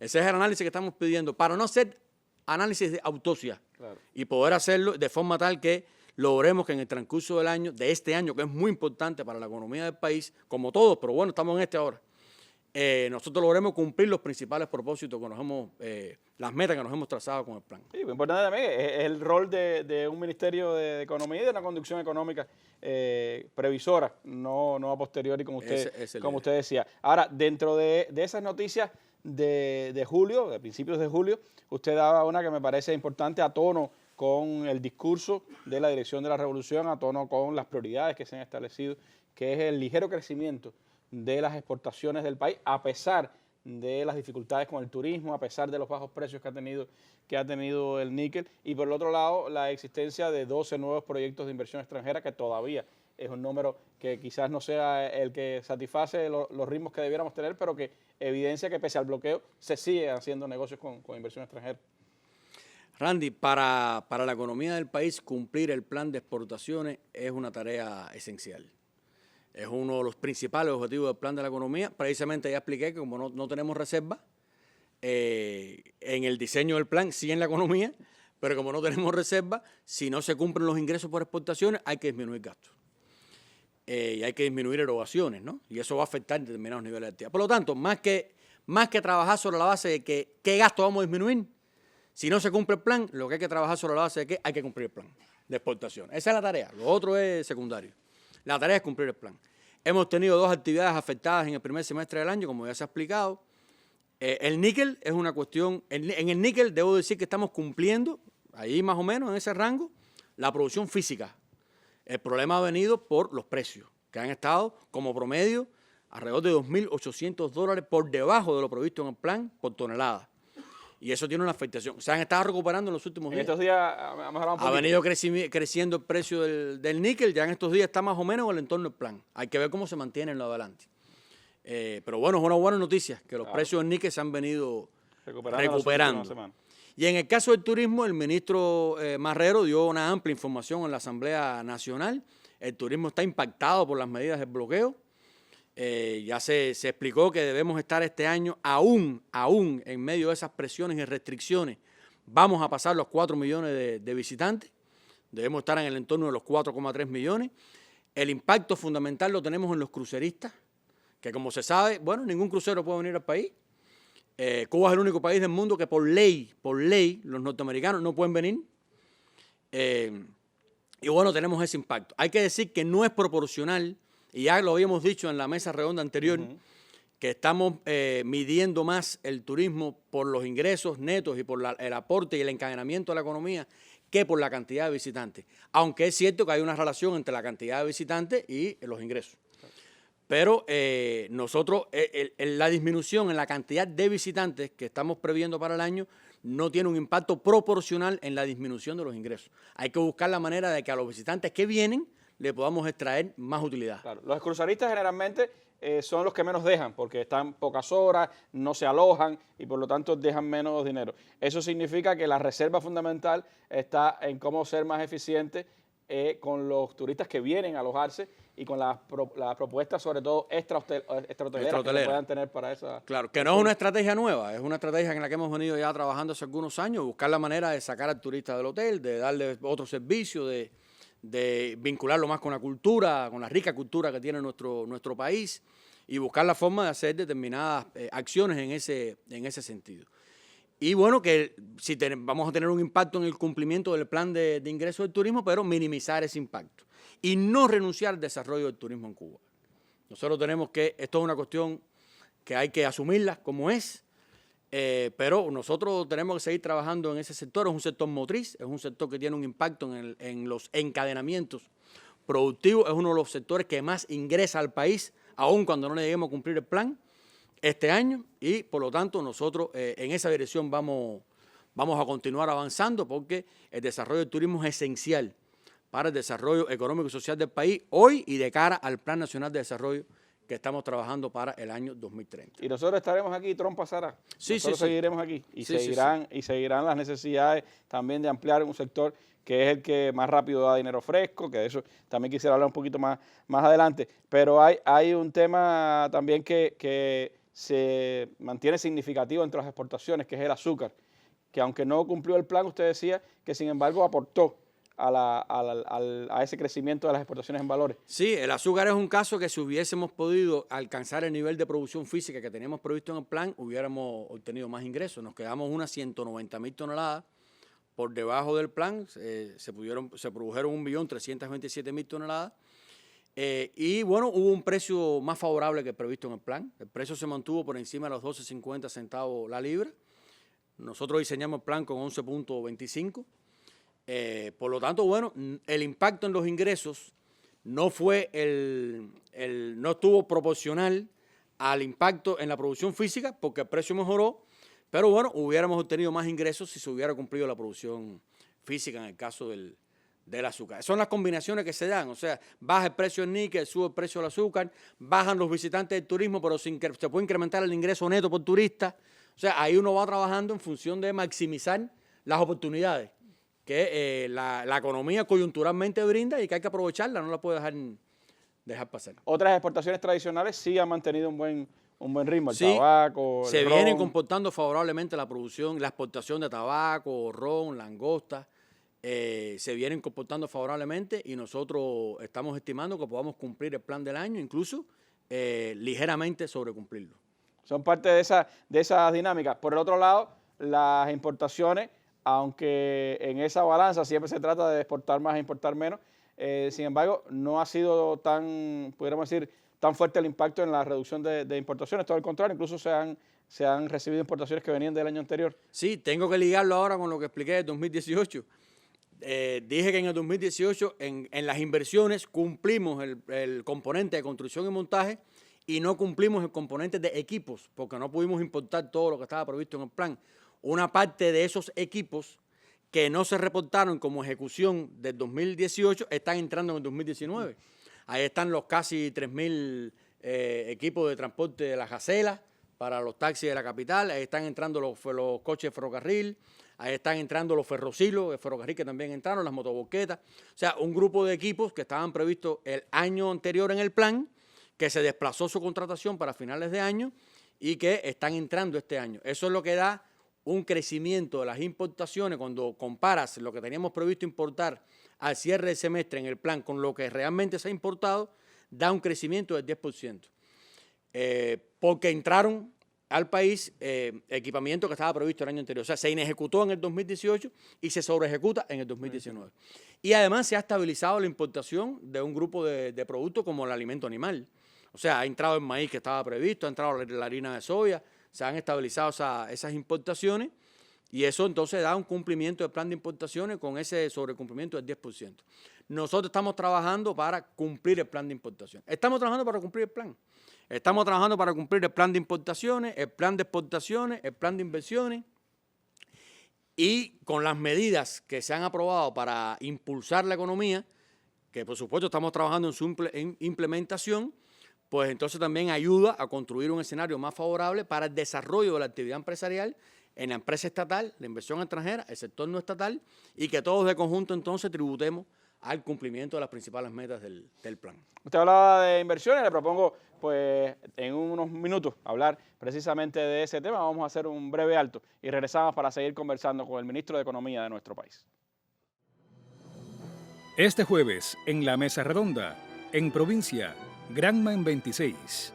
Ese es el análisis que estamos pidiendo, para no hacer análisis de autopsia, claro, y poder hacerlo de forma tal que logremos que en el transcurso del año, de este año, que es muy importante para la economía del país, como todos, pero bueno, estamos en este ahora, nosotros logremos cumplir los principales propósitos que nos hemos, las metas que nos hemos trazado con el plan. Sí, lo importante también es el rol de un Ministerio de Economía y de una conducción económica previsora, no a posteriori, como usted decía. Ahora, dentro de esas noticias de julio, de principios de julio, usted daba una que me parece importante, a tono con el discurso de la Dirección de la Revolución, a tono con las prioridades que se han establecido, que es el ligero crecimiento de las exportaciones del país, a pesar de las dificultades con el turismo, a pesar de los bajos precios que ha tenido el níquel, y por el otro lado la existencia de 12 nuevos proyectos de inversión extranjera, que todavía es un número que quizás no sea el que satisface los ritmos que debiéramos tener, pero que evidencia que pese al bloqueo se sigue haciendo negocios con inversión extranjera. Randy, para la economía del país, cumplir el plan de exportaciones es una tarea esencial. Es uno de los principales objetivos del plan de la economía. Precisamente ya expliqué que como no tenemos reservas, en el diseño del plan, sí en la economía, pero como no tenemos reservas, si no se cumplen los ingresos por exportaciones, hay que disminuir gastos. Y hay que disminuir erogaciones, ¿no? Y eso va a afectar determinados niveles de actividad. Por lo tanto, más que trabajar sobre la base de qué gasto vamos a disminuir, si no se cumple el plan, lo que hay que trabajar sobre la base de que hay que cumplir el plan de exportación. Esa es la tarea, lo otro es secundario. La tarea es cumplir el plan. Hemos tenido 2 actividades afectadas en el primer semestre del año, como ya se ha explicado. El níquel es una cuestión, en el níquel debo decir que estamos cumpliendo, ahí más o menos en ese rango, la producción física. El problema ha venido por los precios, que han estado como promedio alrededor de $2.800 por debajo de lo previsto en el plan por tonelada. Y eso tiene una afectación. Se han estado recuperando en los últimos días. En estos días ha mejorado un poquito. Ha venido creciendo el precio del níquel, ya en estos días está más o menos en el entorno del plan. Hay que ver cómo se mantiene en lo adelante. Pero bueno, es una buena noticia que los precios del níquel se han venido recuperando. Y en el caso del turismo, el ministro Marrero dio una amplia información en la Asamblea Nacional. El turismo está impactado por las medidas del bloqueo. Ya se explicó que debemos estar este año, aún en medio de esas presiones y restricciones, vamos a pasar los 4 millones de visitantes, debemos estar en el entorno de los 4,3 millones. El impacto fundamental lo tenemos en los cruceristas, que como se sabe, bueno, ningún crucero puede venir al país. Cuba es el único país del mundo que por ley, los norteamericanos no pueden venir. Y bueno, tenemos ese impacto. Hay que decir que no es proporcional, y ya lo habíamos dicho en la mesa redonda anterior, que estamos midiendo más el turismo por los ingresos netos y por el aporte y el encadenamiento de la economía que por la cantidad de visitantes. Aunque es cierto que hay una relación entre la cantidad de visitantes y los ingresos. Pero nosotros, la disminución en la cantidad de visitantes que estamos previendo para el año no tiene un impacto proporcional en la disminución de los ingresos. Hay que buscar la manera de que a los visitantes que vienen le podamos extraer más utilidad. Claro. Los cruceristas generalmente son los que menos dejan porque están pocas horas, no se alojan y por lo tanto dejan menos dinero. Eso significa que la reserva fundamental está en cómo ser más eficiente con los turistas que vienen a alojarse y con las propuestas, sobre todo extrahoteleras que puedan tener para esa. Claro, que no es una estrategia nueva, es una estrategia en la que hemos venido ya trabajando hace algunos años, buscar la manera de sacar al turista del hotel, de darle otro servicio, de vincularlo más con la cultura, con la rica cultura que tiene nuestro país y buscar la forma de hacer determinadas acciones en ese sentido. Y bueno, que vamos a tener un impacto en el cumplimiento del plan de ingresos del turismo, pero minimizar ese impacto y no renunciar al desarrollo del turismo en Cuba. Nosotros tenemos que, esto es una cuestión que hay que asumirla como es, pero nosotros tenemos que seguir trabajando en ese sector. Es un sector motriz, es un sector que tiene un impacto en los encadenamientos productivos, es uno de los sectores que más ingresa al país, aun cuando no le lleguemos a cumplir el plan este año, y por lo tanto nosotros en esa dirección vamos a continuar avanzando porque el desarrollo del turismo es esencial para el desarrollo económico y social del país hoy y de cara al Plan Nacional de Desarrollo que estamos trabajando para el año 2030. Y nosotros estaremos aquí, Trump pasará. Nosotros seguiremos aquí y seguirán las necesidades también de ampliar un sector que es el que más rápido da dinero fresco, que de eso también quisiera hablar un poquito más adelante. Pero hay un tema también que se mantiene significativo entre las exportaciones, que es el azúcar, que aunque no cumplió el plan, usted decía que sin embargo aportó a ese crecimiento de las exportaciones en valores. Sí, el azúcar es un caso que si hubiésemos podido alcanzar el nivel de producción física que teníamos previsto en el plan, hubiéramos obtenido más ingresos. Nos quedamos unas 190.000 toneladas por debajo del plan, se produjeron 1.327.000 toneladas. Y bueno, hubo un precio más favorable que el previsto en el plan. El precio se mantuvo por encima de los 12.50 centavos la libra. Nosotros diseñamos el plan con 11.25. Por lo tanto, bueno, el impacto en los ingresos no estuvo proporcional al impacto en la producción física porque el precio mejoró, pero bueno, hubiéramos obtenido más ingresos si se hubiera cumplido la producción física en el caso del azúcar. Son las combinaciones que se dan, o sea, baja el precio del níquel, sube el precio del azúcar, bajan los visitantes del turismo, pero se puede incrementar el ingreso neto por turista. O sea, ahí uno va trabajando en función de maximizar las oportunidades que la economía coyunturalmente brinda y que hay que aprovecharla, no la puede dejar pasar. Otras exportaciones tradicionales sí han mantenido un buen ritmo, el sí, tabaco, se vienen comportando favorablemente la producción, la exportación de tabaco, ron, langosta, se vienen comportando favorablemente y nosotros estamos estimando que podamos cumplir el plan del año, incluso ligeramente sobrecumplirlo. Son parte de esa dinámica. Por el otro lado, las importaciones, aunque en esa balanza siempre se trata de exportar más e importar menos, sin embargo, no ha sido pudiéramos decir, tan fuerte el impacto en la reducción de importaciones. Todo el contrario, incluso se han recibido importaciones que venían del año anterior. Sí, tengo que ligarlo ahora con lo que expliqué de 2018. Dije que en el 2018 en las inversiones cumplimos el componente de construcción y montaje y no cumplimos el componente de equipos porque no pudimos importar todo lo que estaba previsto en el plan. Una parte de esos equipos que no se reportaron como ejecución del 2018 están entrando en el 2019. Ahí están los casi 3.000 equipos de transporte de la Gacela para los taxis de la capital, ahí están entrando los coches de ferrocarril, ahí están entrando los ferrocilos de ferrocarril que también entraron, las motoboquetas. O sea, un grupo de equipos que estaban previstos el año anterior en el plan que se desplazó su contratación para finales de año y que están entrando este año. Eso es lo que da un crecimiento de las importaciones cuando comparas lo que teníamos previsto importar al cierre del semestre en el plan con lo que realmente se ha importado, da un crecimiento del 10%. Porque entraron al país equipamiento que estaba previsto el año anterior. O sea, se inejecutó en el 2018 y se sobreejecuta en el 2019. Y además se ha estabilizado la importación de un grupo de productos como el alimento animal. O sea, ha entrado el maíz que estaba previsto, ha entrado la harina de soya, se han estabilizado esas importaciones y eso entonces da un cumplimiento del plan de importaciones con ese sobrecumplimiento del 10%. Nosotros estamos trabajando para cumplir el plan de importación. Estamos trabajando para cumplir el plan. Estamos trabajando para cumplir el plan de importaciones, el plan de exportaciones, el plan de inversiones y con las medidas que se han aprobado para impulsar la economía, que por supuesto estamos trabajando en su implementación, pues entonces también ayuda a construir un escenario más favorable para el desarrollo de la actividad empresarial en la empresa estatal, la inversión extranjera, el sector no estatal y que todos de conjunto entonces tributemos al cumplimiento de las principales metas del plan. Usted hablaba de inversiones, le propongo pues en unos minutos hablar precisamente de ese tema. Vamos a hacer un breve alto y regresamos para seguir conversando con el ministro de Economía de nuestro país. Este jueves, en la Mesa Redonda, en Provincia, Granma en 26.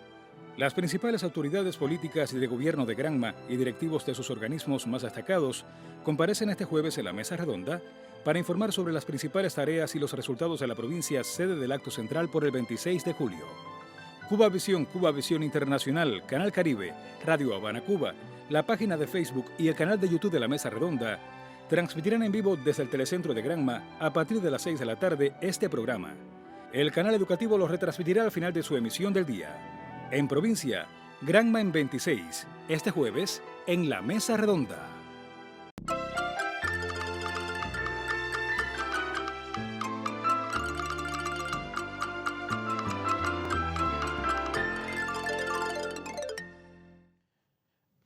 Las principales autoridades políticas y de gobierno de Granma y directivos de sus organismos más destacados comparecen este jueves en la Mesa Redonda para informar sobre las principales tareas y los resultados de la provincia sede del acto central por el 26 de julio. Cuba Visión Internacional, Canal Caribe, Radio Habana Cuba, la página de Facebook y el canal de YouTube de la Mesa Redonda transmitirán en vivo desde el Telecentro de Granma a partir de las 6 de la tarde este programa. El canal educativo lo retransmitirá al final de su emisión del día. En Provincia, Granma en 26, este jueves en la Mesa Redonda.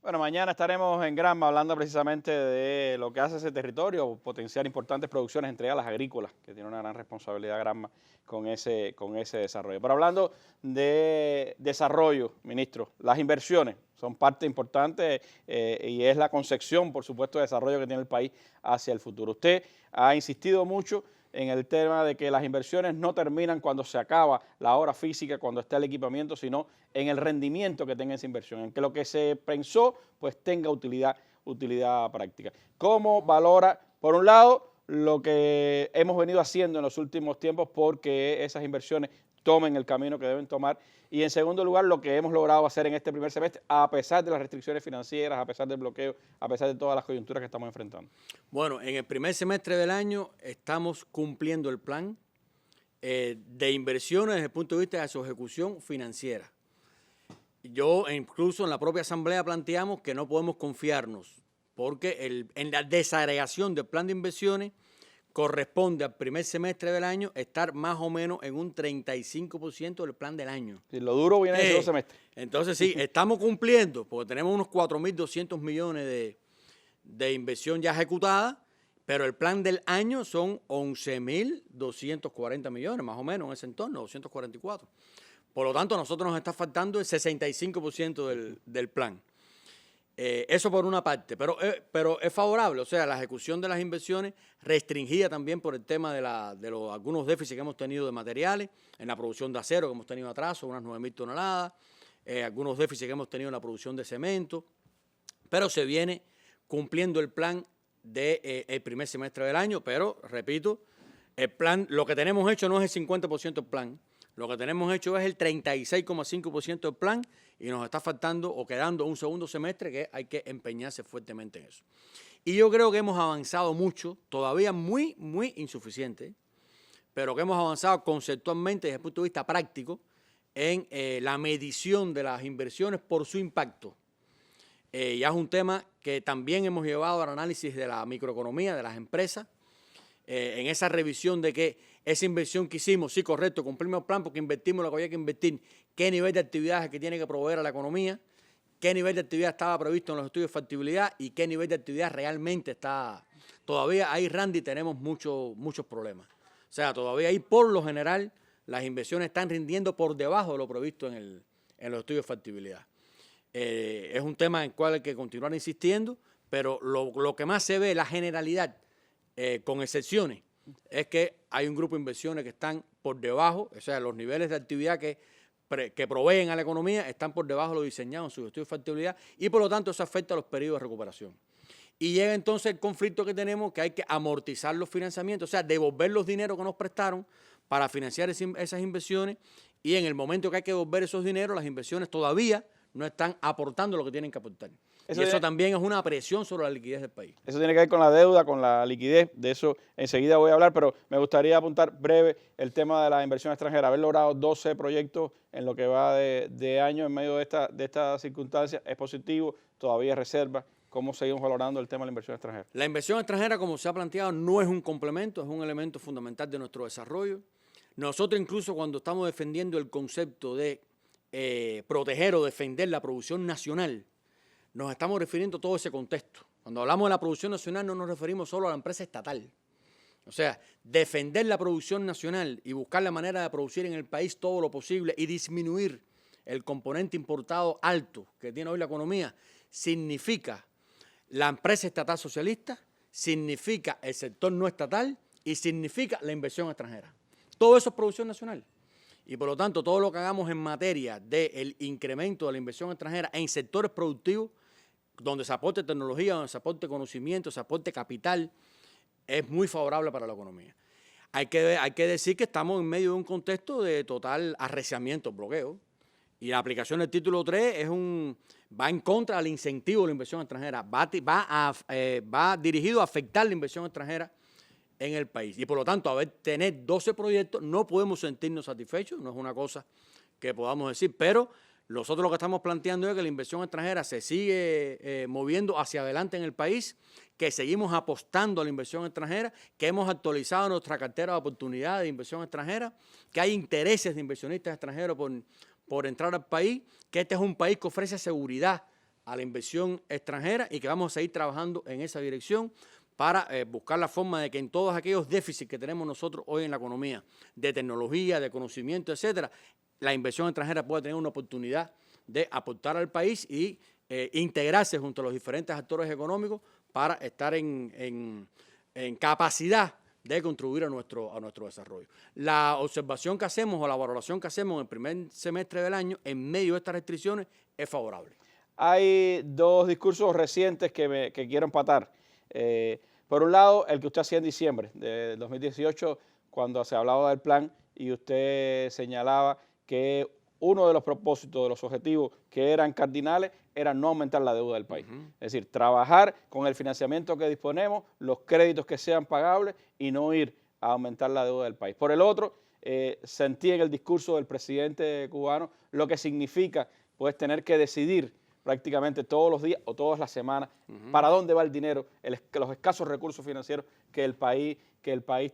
Bueno, mañana estaremos en Granma hablando precisamente de lo que hace ese territorio, potenciar importantes producciones, entre ellas las agrícolas, que tiene una gran responsabilidad Granma con ese desarrollo. Pero hablando de desarrollo, ministro, las inversiones son parte importante y es la concepción, por supuesto, de desarrollo que tiene el país hacia el futuro. Usted ha insistido mucho en el tema de que las inversiones no terminan cuando se acaba la obra física, cuando está el equipamiento, sino en el rendimiento que tenga esa inversión, en que lo que se pensó pues tenga utilidad práctica. ¿Cómo valora, por un lado, lo que hemos venido haciendo en los últimos tiempos porque esas inversiones tomen el camino que deben tomar? Y en segundo lugar, lo que hemos logrado hacer en este primer semestre, a pesar de las restricciones financieras, a pesar del bloqueo, a pesar de todas las coyunturas que estamos enfrentando. Bueno, en el primer semestre del año estamos cumpliendo el plan de inversiones desde el punto de vista de su ejecución financiera. Yo incluso en la propia asamblea planteamos que no podemos confiarnos porque en la desagregación del plan de inversiones corresponde al primer semestre del año estar más o menos en un 35% del plan del año. Y lo duro viene en ese 2 semestres. Entonces sí, estamos cumpliendo porque tenemos unos 4.200 millones de inversión ya ejecutada, pero el plan del año son 11.240 millones, más o menos en ese entorno, 244. Por lo tanto, a nosotros nos está faltando el 65% del plan. Eso por una parte, pero es favorable, o sea, la ejecución de las inversiones restringida también por el tema de algunos déficits que hemos tenido de materiales, en la producción de acero que hemos tenido atraso, unas 9.000 toneladas, algunos déficits que hemos tenido en la producción de cemento, pero se viene cumpliendo el plan del primer semestre del año, pero, repito, el plan, lo que tenemos hecho no es el 50% del plan, lo que tenemos hecho es el 36,5% del plan y nos está faltando o quedando un segundo semestre que hay que empeñarse fuertemente en eso. Y yo creo que hemos avanzado mucho, todavía muy, muy insuficiente, pero que hemos avanzado conceptualmente desde el punto de vista práctico en la medición de las inversiones por su impacto. Ya es un tema que también hemos llevado al análisis de la microeconomía, de las empresas, en esa revisión de que esa inversión que hicimos, sí, correcto, cumplimos el plan porque invertimos lo que había que invertir, qué nivel de actividades que tiene que proveer a la economía, qué nivel de actividad estaba previsto en los estudios de factibilidad y qué nivel de actividad realmente está. Todavía ahí, Randy, tenemos muchos problemas. O sea, todavía ahí, por lo general, las inversiones están rindiendo por debajo de lo previsto en los estudios de factibilidad. Es un tema en el cual hay que continuar insistiendo, pero lo que más se ve, la generalidad, con excepciones, es que hay un grupo de inversiones que están por debajo, o sea, los niveles de actividad que proveen a la economía están por debajo de lo diseñado en sus estudios de factibilidad y por lo tanto eso afecta a los periodos de recuperación. Y llega entonces el conflicto que tenemos, que hay que amortizar los financiamientos, o sea, devolver los dineros que nos prestaron para financiar esas inversiones, y en el momento que hay que devolver esos dineros, las inversiones todavía no están aportando lo que tienen que aportar. Eso también es una presión sobre la liquidez del país. Eso tiene que ver con la deuda, con la liquidez, de eso enseguida voy a hablar, pero me gustaría apuntar breve el tema de la inversión extranjera. Haber logrado 12 proyectos en lo que va de año en medio de esta circunstancia es positivo, todavía reserva. ¿Cómo seguimos valorando el tema de la inversión extranjera? La inversión extranjera, como se ha planteado, no es un complemento, es un elemento fundamental de nuestro desarrollo. Nosotros incluso cuando estamos defendiendo el concepto de proteger o defender la producción nacional, nos estamos refiriendo a todo ese contexto. Cuando hablamos de la producción nacional no nos referimos solo a la empresa estatal. O sea, defender la producción nacional y buscar la manera de producir en el país todo lo posible y disminuir el componente importado alto que tiene hoy la economía, significa la empresa estatal socialista, significa el sector no estatal y significa la inversión extranjera. Todo eso es producción nacional. Y por lo tanto, todo lo que hagamos en materia del incremento de la inversión extranjera en sectores productivos, donde se aporte tecnología, donde se aporte conocimiento, se aporte capital, es muy favorable para la economía. Hay que decir que estamos en medio de un contexto de total arreciamiento, bloqueo, y la aplicación del título 3 va en contra del incentivo de la inversión extranjera, va dirigido a afectar la inversión extranjera en el país. Y por lo tanto, tener 12 proyectos, no podemos sentirnos satisfechos, no es una cosa que podamos decir, pero nosotros lo que estamos planteando es que la inversión extranjera se sigue moviendo hacia adelante en el país, que seguimos apostando a la inversión extranjera, que hemos actualizado nuestra cartera de oportunidades de inversión extranjera, que hay intereses de inversionistas extranjeros por entrar al país, que este es un país que ofrece seguridad a la inversión extranjera y que vamos a seguir trabajando en esa dirección para buscar la forma de que en todos aquellos déficits que tenemos nosotros hoy en la economía, de tecnología, de conocimiento, etcétera, la inversión extranjera pueda tener una oportunidad de aportar al país y integrarse junto a los diferentes actores económicos para estar en capacidad de contribuir a nuestro desarrollo. La observación que hacemos o la valoración que hacemos en el primer semestre del año en medio de estas restricciones es favorable. Hay dos discursos recientes que quiero empatar. Por un lado, el que usted hacía en diciembre de 2018, cuando se hablaba del plan y usted señalaba que uno de los propósitos, de los objetivos que eran cardinales, era no aumentar la deuda del país. Es decir, trabajar con el financiamiento que disponemos, los créditos que sean pagables y no ir a aumentar la deuda del país. Por el otro, sentí en el discurso del presidente cubano lo que significa pues tener que decidir prácticamente todos los días o todas las semanas para dónde va el dinero, los escasos recursos financieros que el país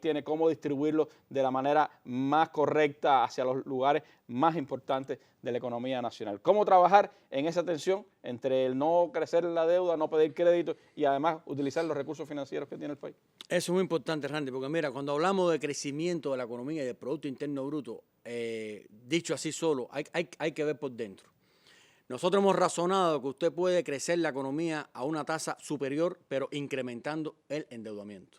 tiene, cómo distribuirlos de la manera más correcta hacia los lugares más importantes de la economía nacional. Cómo trabajar en esa tensión entre el no crecer la deuda, no pedir crédito y además utilizar los recursos financieros que tiene el país. Eso es muy importante, Randy, porque mira, cuando hablamos de crecimiento de la economía y del Producto Interno Bruto, dicho así solo, hay que ver por dentro. Nosotros hemos razonado que usted puede crecer la economía a una tasa superior, pero incrementando el endeudamiento.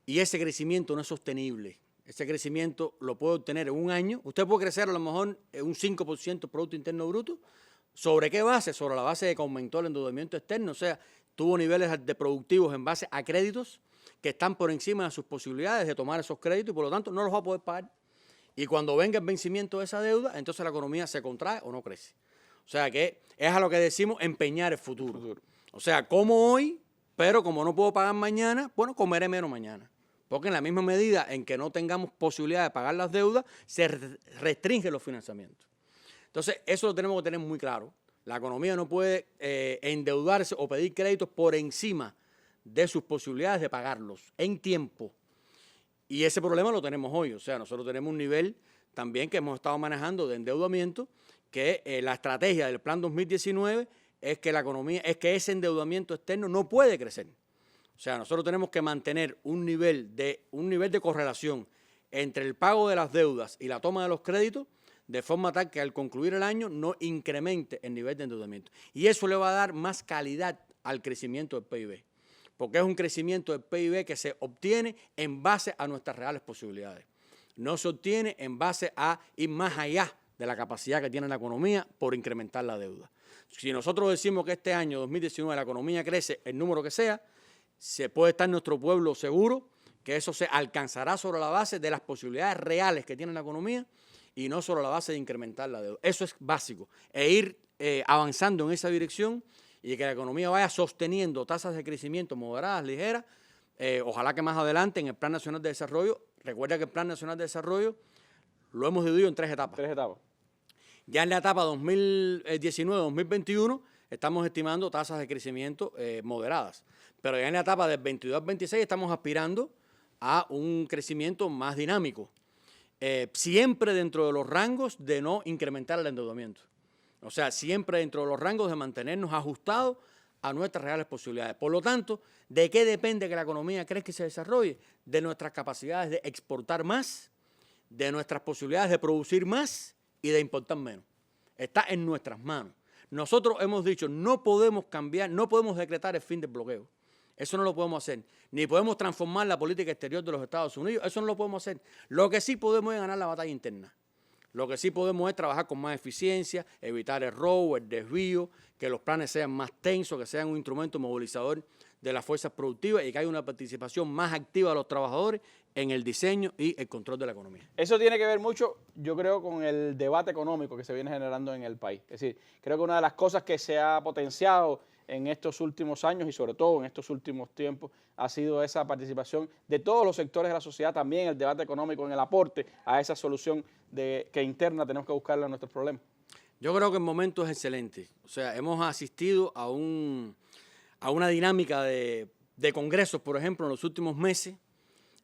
Y ese crecimiento no es sostenible. Ese crecimiento lo puede obtener en un año. Usted puede crecer a lo mejor un 5% Producto Interno Bruto. ¿Sobre qué base? Sobre la base de que aumentó el endeudamiento externo. O sea, tuvo niveles de productivos en base a créditos que están por encima de sus posibilidades de tomar esos créditos y por lo tanto no los va a poder pagar. Y cuando venga el vencimiento de esa deuda, entonces la economía se contrae o no crece. O sea que es a lo que decimos empeñar el futuro. O sea, como hoy, pero como no puedo pagar mañana, bueno, comeré menos mañana. Porque en la misma medida en que no tengamos posibilidad de pagar las deudas, se restringen los financiamientos. Entonces, eso lo tenemos que tener muy claro. La economía no puede endeudarse o pedir créditos por encima de sus posibilidades de pagarlos en tiempo. Y ese problema lo tenemos hoy. O sea, nosotros tenemos un nivel también que hemos estado manejando de endeudamiento, que la estrategia del Plan 2019 es que la economía, es que ese endeudamiento externo no puede crecer. O sea, nosotros tenemos que mantener un nivel de correlación entre el pago de las deudas y la toma de los créditos, de forma tal que al concluir el año no incremente el nivel de endeudamiento. Y eso le va a dar más calidad al crecimiento del PIB, porque es un crecimiento del PIB que se obtiene en base a nuestras reales posibilidades. No se obtiene en base a ir más allá de la capacidad que tiene la economía por incrementar la deuda. Si nosotros decimos que este año 2019 la economía crece el número que sea, se puede estar nuestro pueblo seguro que eso se alcanzará sobre la base de las posibilidades reales que tiene la economía y no sobre la base de incrementar la deuda. Eso es básico, e ir avanzando en esa dirección y que la economía vaya sosteniendo tasas de crecimiento moderadas, ligeras. Ojalá que más adelante en el Plan Nacional de Desarrollo, recuerda que el Plan Nacional de Desarrollo lo hemos dividido en 3 etapas. 3 etapas. Ya en la etapa 2019-2021 estamos estimando tasas de crecimiento moderadas, pero ya en la etapa del 22 al 26 estamos aspirando a un crecimiento más dinámico, siempre dentro de los rangos de no incrementar el endeudamiento. O sea, siempre dentro de los rangos de mantenernos ajustados a nuestras reales posibilidades. Por lo tanto, ¿de qué depende que la economía crezca y se desarrolle? De nuestras capacidades de exportar más, de nuestras posibilidades de producir más y de importar menos. Está en nuestras manos. Nosotros hemos dicho, no podemos cambiar, no podemos decretar el fin del bloqueo. Eso no lo podemos hacer. Ni podemos transformar la política exterior de los Estados Unidos. Eso no lo podemos hacer. Lo que sí podemos es ganar la batalla interna. Lo que sí podemos es trabajar con más eficiencia, evitar el robo, el desvío, que los planes sean más tensos, que sean un instrumento movilizador de las fuerzas productivas y que haya una participación más activa de los trabajadores en el diseño y el control de la economía. Eso tiene que ver mucho, yo creo, con el debate económico que se viene generando en el país. Es decir, creo que una de las cosas que se ha potenciado en estos últimos años y sobre todo en estos últimos tiempos ha sido esa participación de todos los sectores de la sociedad, también el debate económico en el aporte a esa solución que interna tenemos que buscarle a nuestros problemas. Yo creo que el momento es excelente. O sea, hemos asistido a una dinámica de congresos, por ejemplo, en los últimos meses.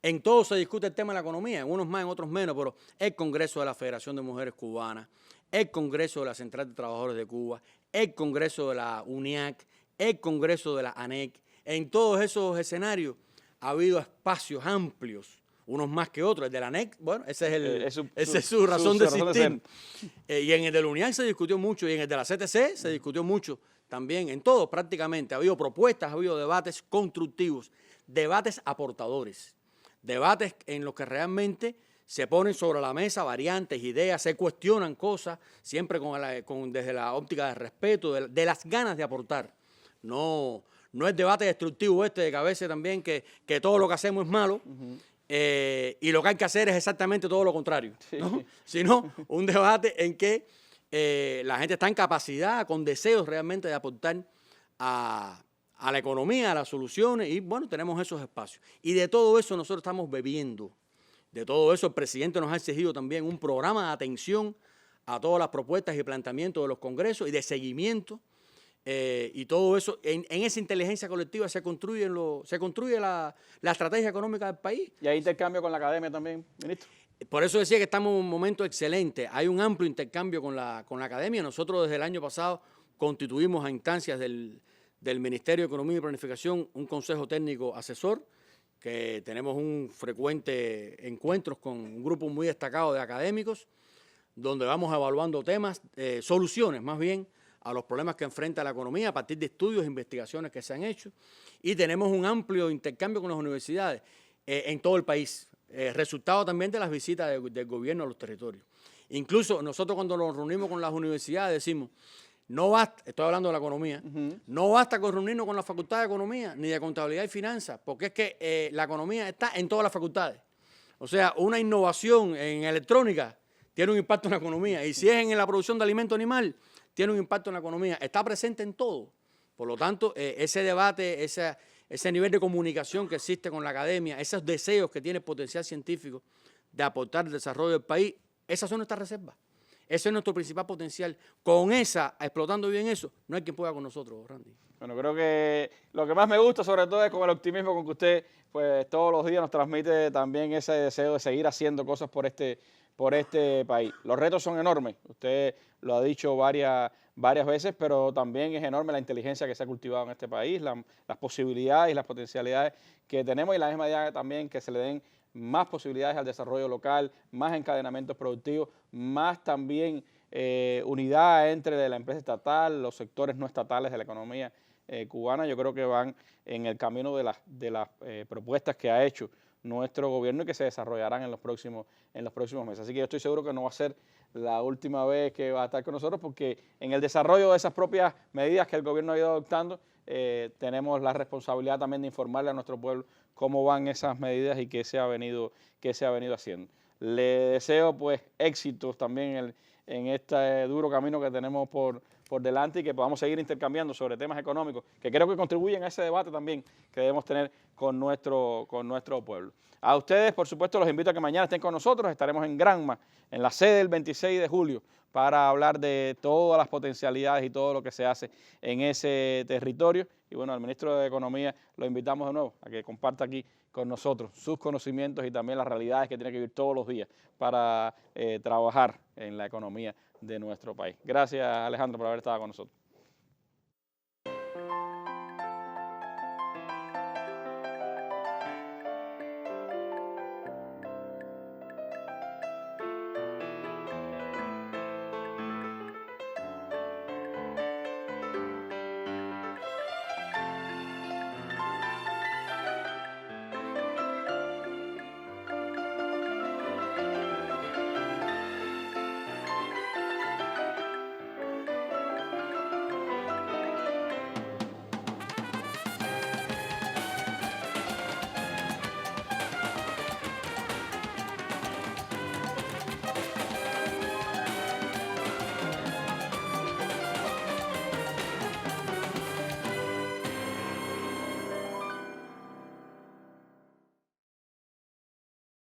En todo se discute el tema de la economía, en unos más, en otros menos, pero el Congreso de la Federación de Mujeres Cubanas, el Congreso de la Central de Trabajadores de Cuba, el Congreso de la UNIAC, el Congreso de la ANEC. En todos esos escenarios ha habido espacios amplios, unos más que otros. El de la ANEC, bueno, esa es su razón de existir. Y en el de la UNIAC se discutió mucho, y en el de la CTC se discutió mucho también. En todo prácticamente ha habido propuestas, ha habido debates constructivos, debates aportadores, debates en los que realmente se ponen sobre la mesa variantes, ideas, se cuestionan cosas, siempre desde la óptica del respeto, de las ganas de aportar. No es debate destructivo de que a veces también que todo lo que hacemos es malo, y lo que hay que hacer es exactamente todo lo contrario, ¿no? Sino un debate en que la gente está en capacidad, con deseos realmente de aportar a la economía, a las soluciones, y bueno, tenemos esos espacios. Y de todo eso nosotros estamos bebiendo. De todo eso el presidente nos ha exigido también un programa de atención a todas las propuestas y planteamientos de los congresos y de seguimiento. Y todo eso, en esa inteligencia colectiva se construye la estrategia económica del país. Y hay intercambio con la academia también, ministro. Por eso decía que estamos en un momento excelente. Hay un amplio intercambio con la academia. Nosotros desde el año pasado constituimos a instancias del Ministerio de Economía y Planificación un consejo técnico asesor, que tenemos un frecuente encuentros con un grupo muy destacado de académicos, donde vamos evaluando temas, soluciones más bien, a los problemas que enfrenta la economía a partir de estudios e investigaciones que se han hecho. Y tenemos un amplio intercambio con las universidades en todo el país, resultado también de las visitas del gobierno a los territorios. Incluso nosotros cuando nos reunimos con las universidades decimos, no basta, estoy hablando de la economía, no basta con reunirnos con la Facultad de Economía ni de Contabilidad y Finanzas, porque es que la economía está en todas las facultades. O sea, una innovación en electrónica tiene un impacto en la economía, y si es en la producción de alimento animal, tiene un impacto en la economía, está presente en todo. Por lo tanto, ese debate, ese nivel de comunicación que existe con la academia, esos deseos que tiene el potencial científico de aportar el desarrollo del país, esas son nuestras reservas. Ese es nuestro principal potencial. Con explotando bien eso, no hay quien pueda con nosotros, Randy. Bueno, creo que lo que más me gusta sobre todo es con el optimismo con que usted pues todos los días nos transmite también ese deseo de seguir haciendo cosas por este país. Los retos son enormes, usted lo ha dicho varias veces, pero también es enorme la inteligencia que se ha cultivado en este país, las posibilidades y las potencialidades que tenemos, y la misma idea también que se le den más posibilidades al desarrollo local, más encadenamientos productivos, más también unidad entre la empresa estatal, los sectores no estatales de la economía cubana. Yo creo que van en el camino de las propuestas que ha hecho nuestro gobierno y que se desarrollarán en los próximos meses. Así que yo estoy seguro que no va a ser la última vez que va a estar con nosotros, porque en el desarrollo de esas propias medidas que el gobierno ha ido adoptando, tenemos la responsabilidad también de informarle a nuestro pueblo cómo van esas medidas y qué se ha venido haciendo. Le deseo pues éxitos también en este duro camino que tenemos por delante y que podamos seguir intercambiando sobre temas económicos que creo que contribuyen a ese debate también que debemos tener con nuestro pueblo. A ustedes, por supuesto, los invito a que mañana estén con nosotros. Estaremos en Granma, en la sede del 26 de julio, para hablar de todas las potencialidades y todo lo que se hace en ese territorio. Y bueno, al ministro de Economía lo invitamos de nuevo a que comparta aquí con nosotros sus conocimientos y también las realidades que tiene que vivir todos los días para trabajar en la economía de nuestro país. Gracias, Alejandro, por haber estado con nosotros.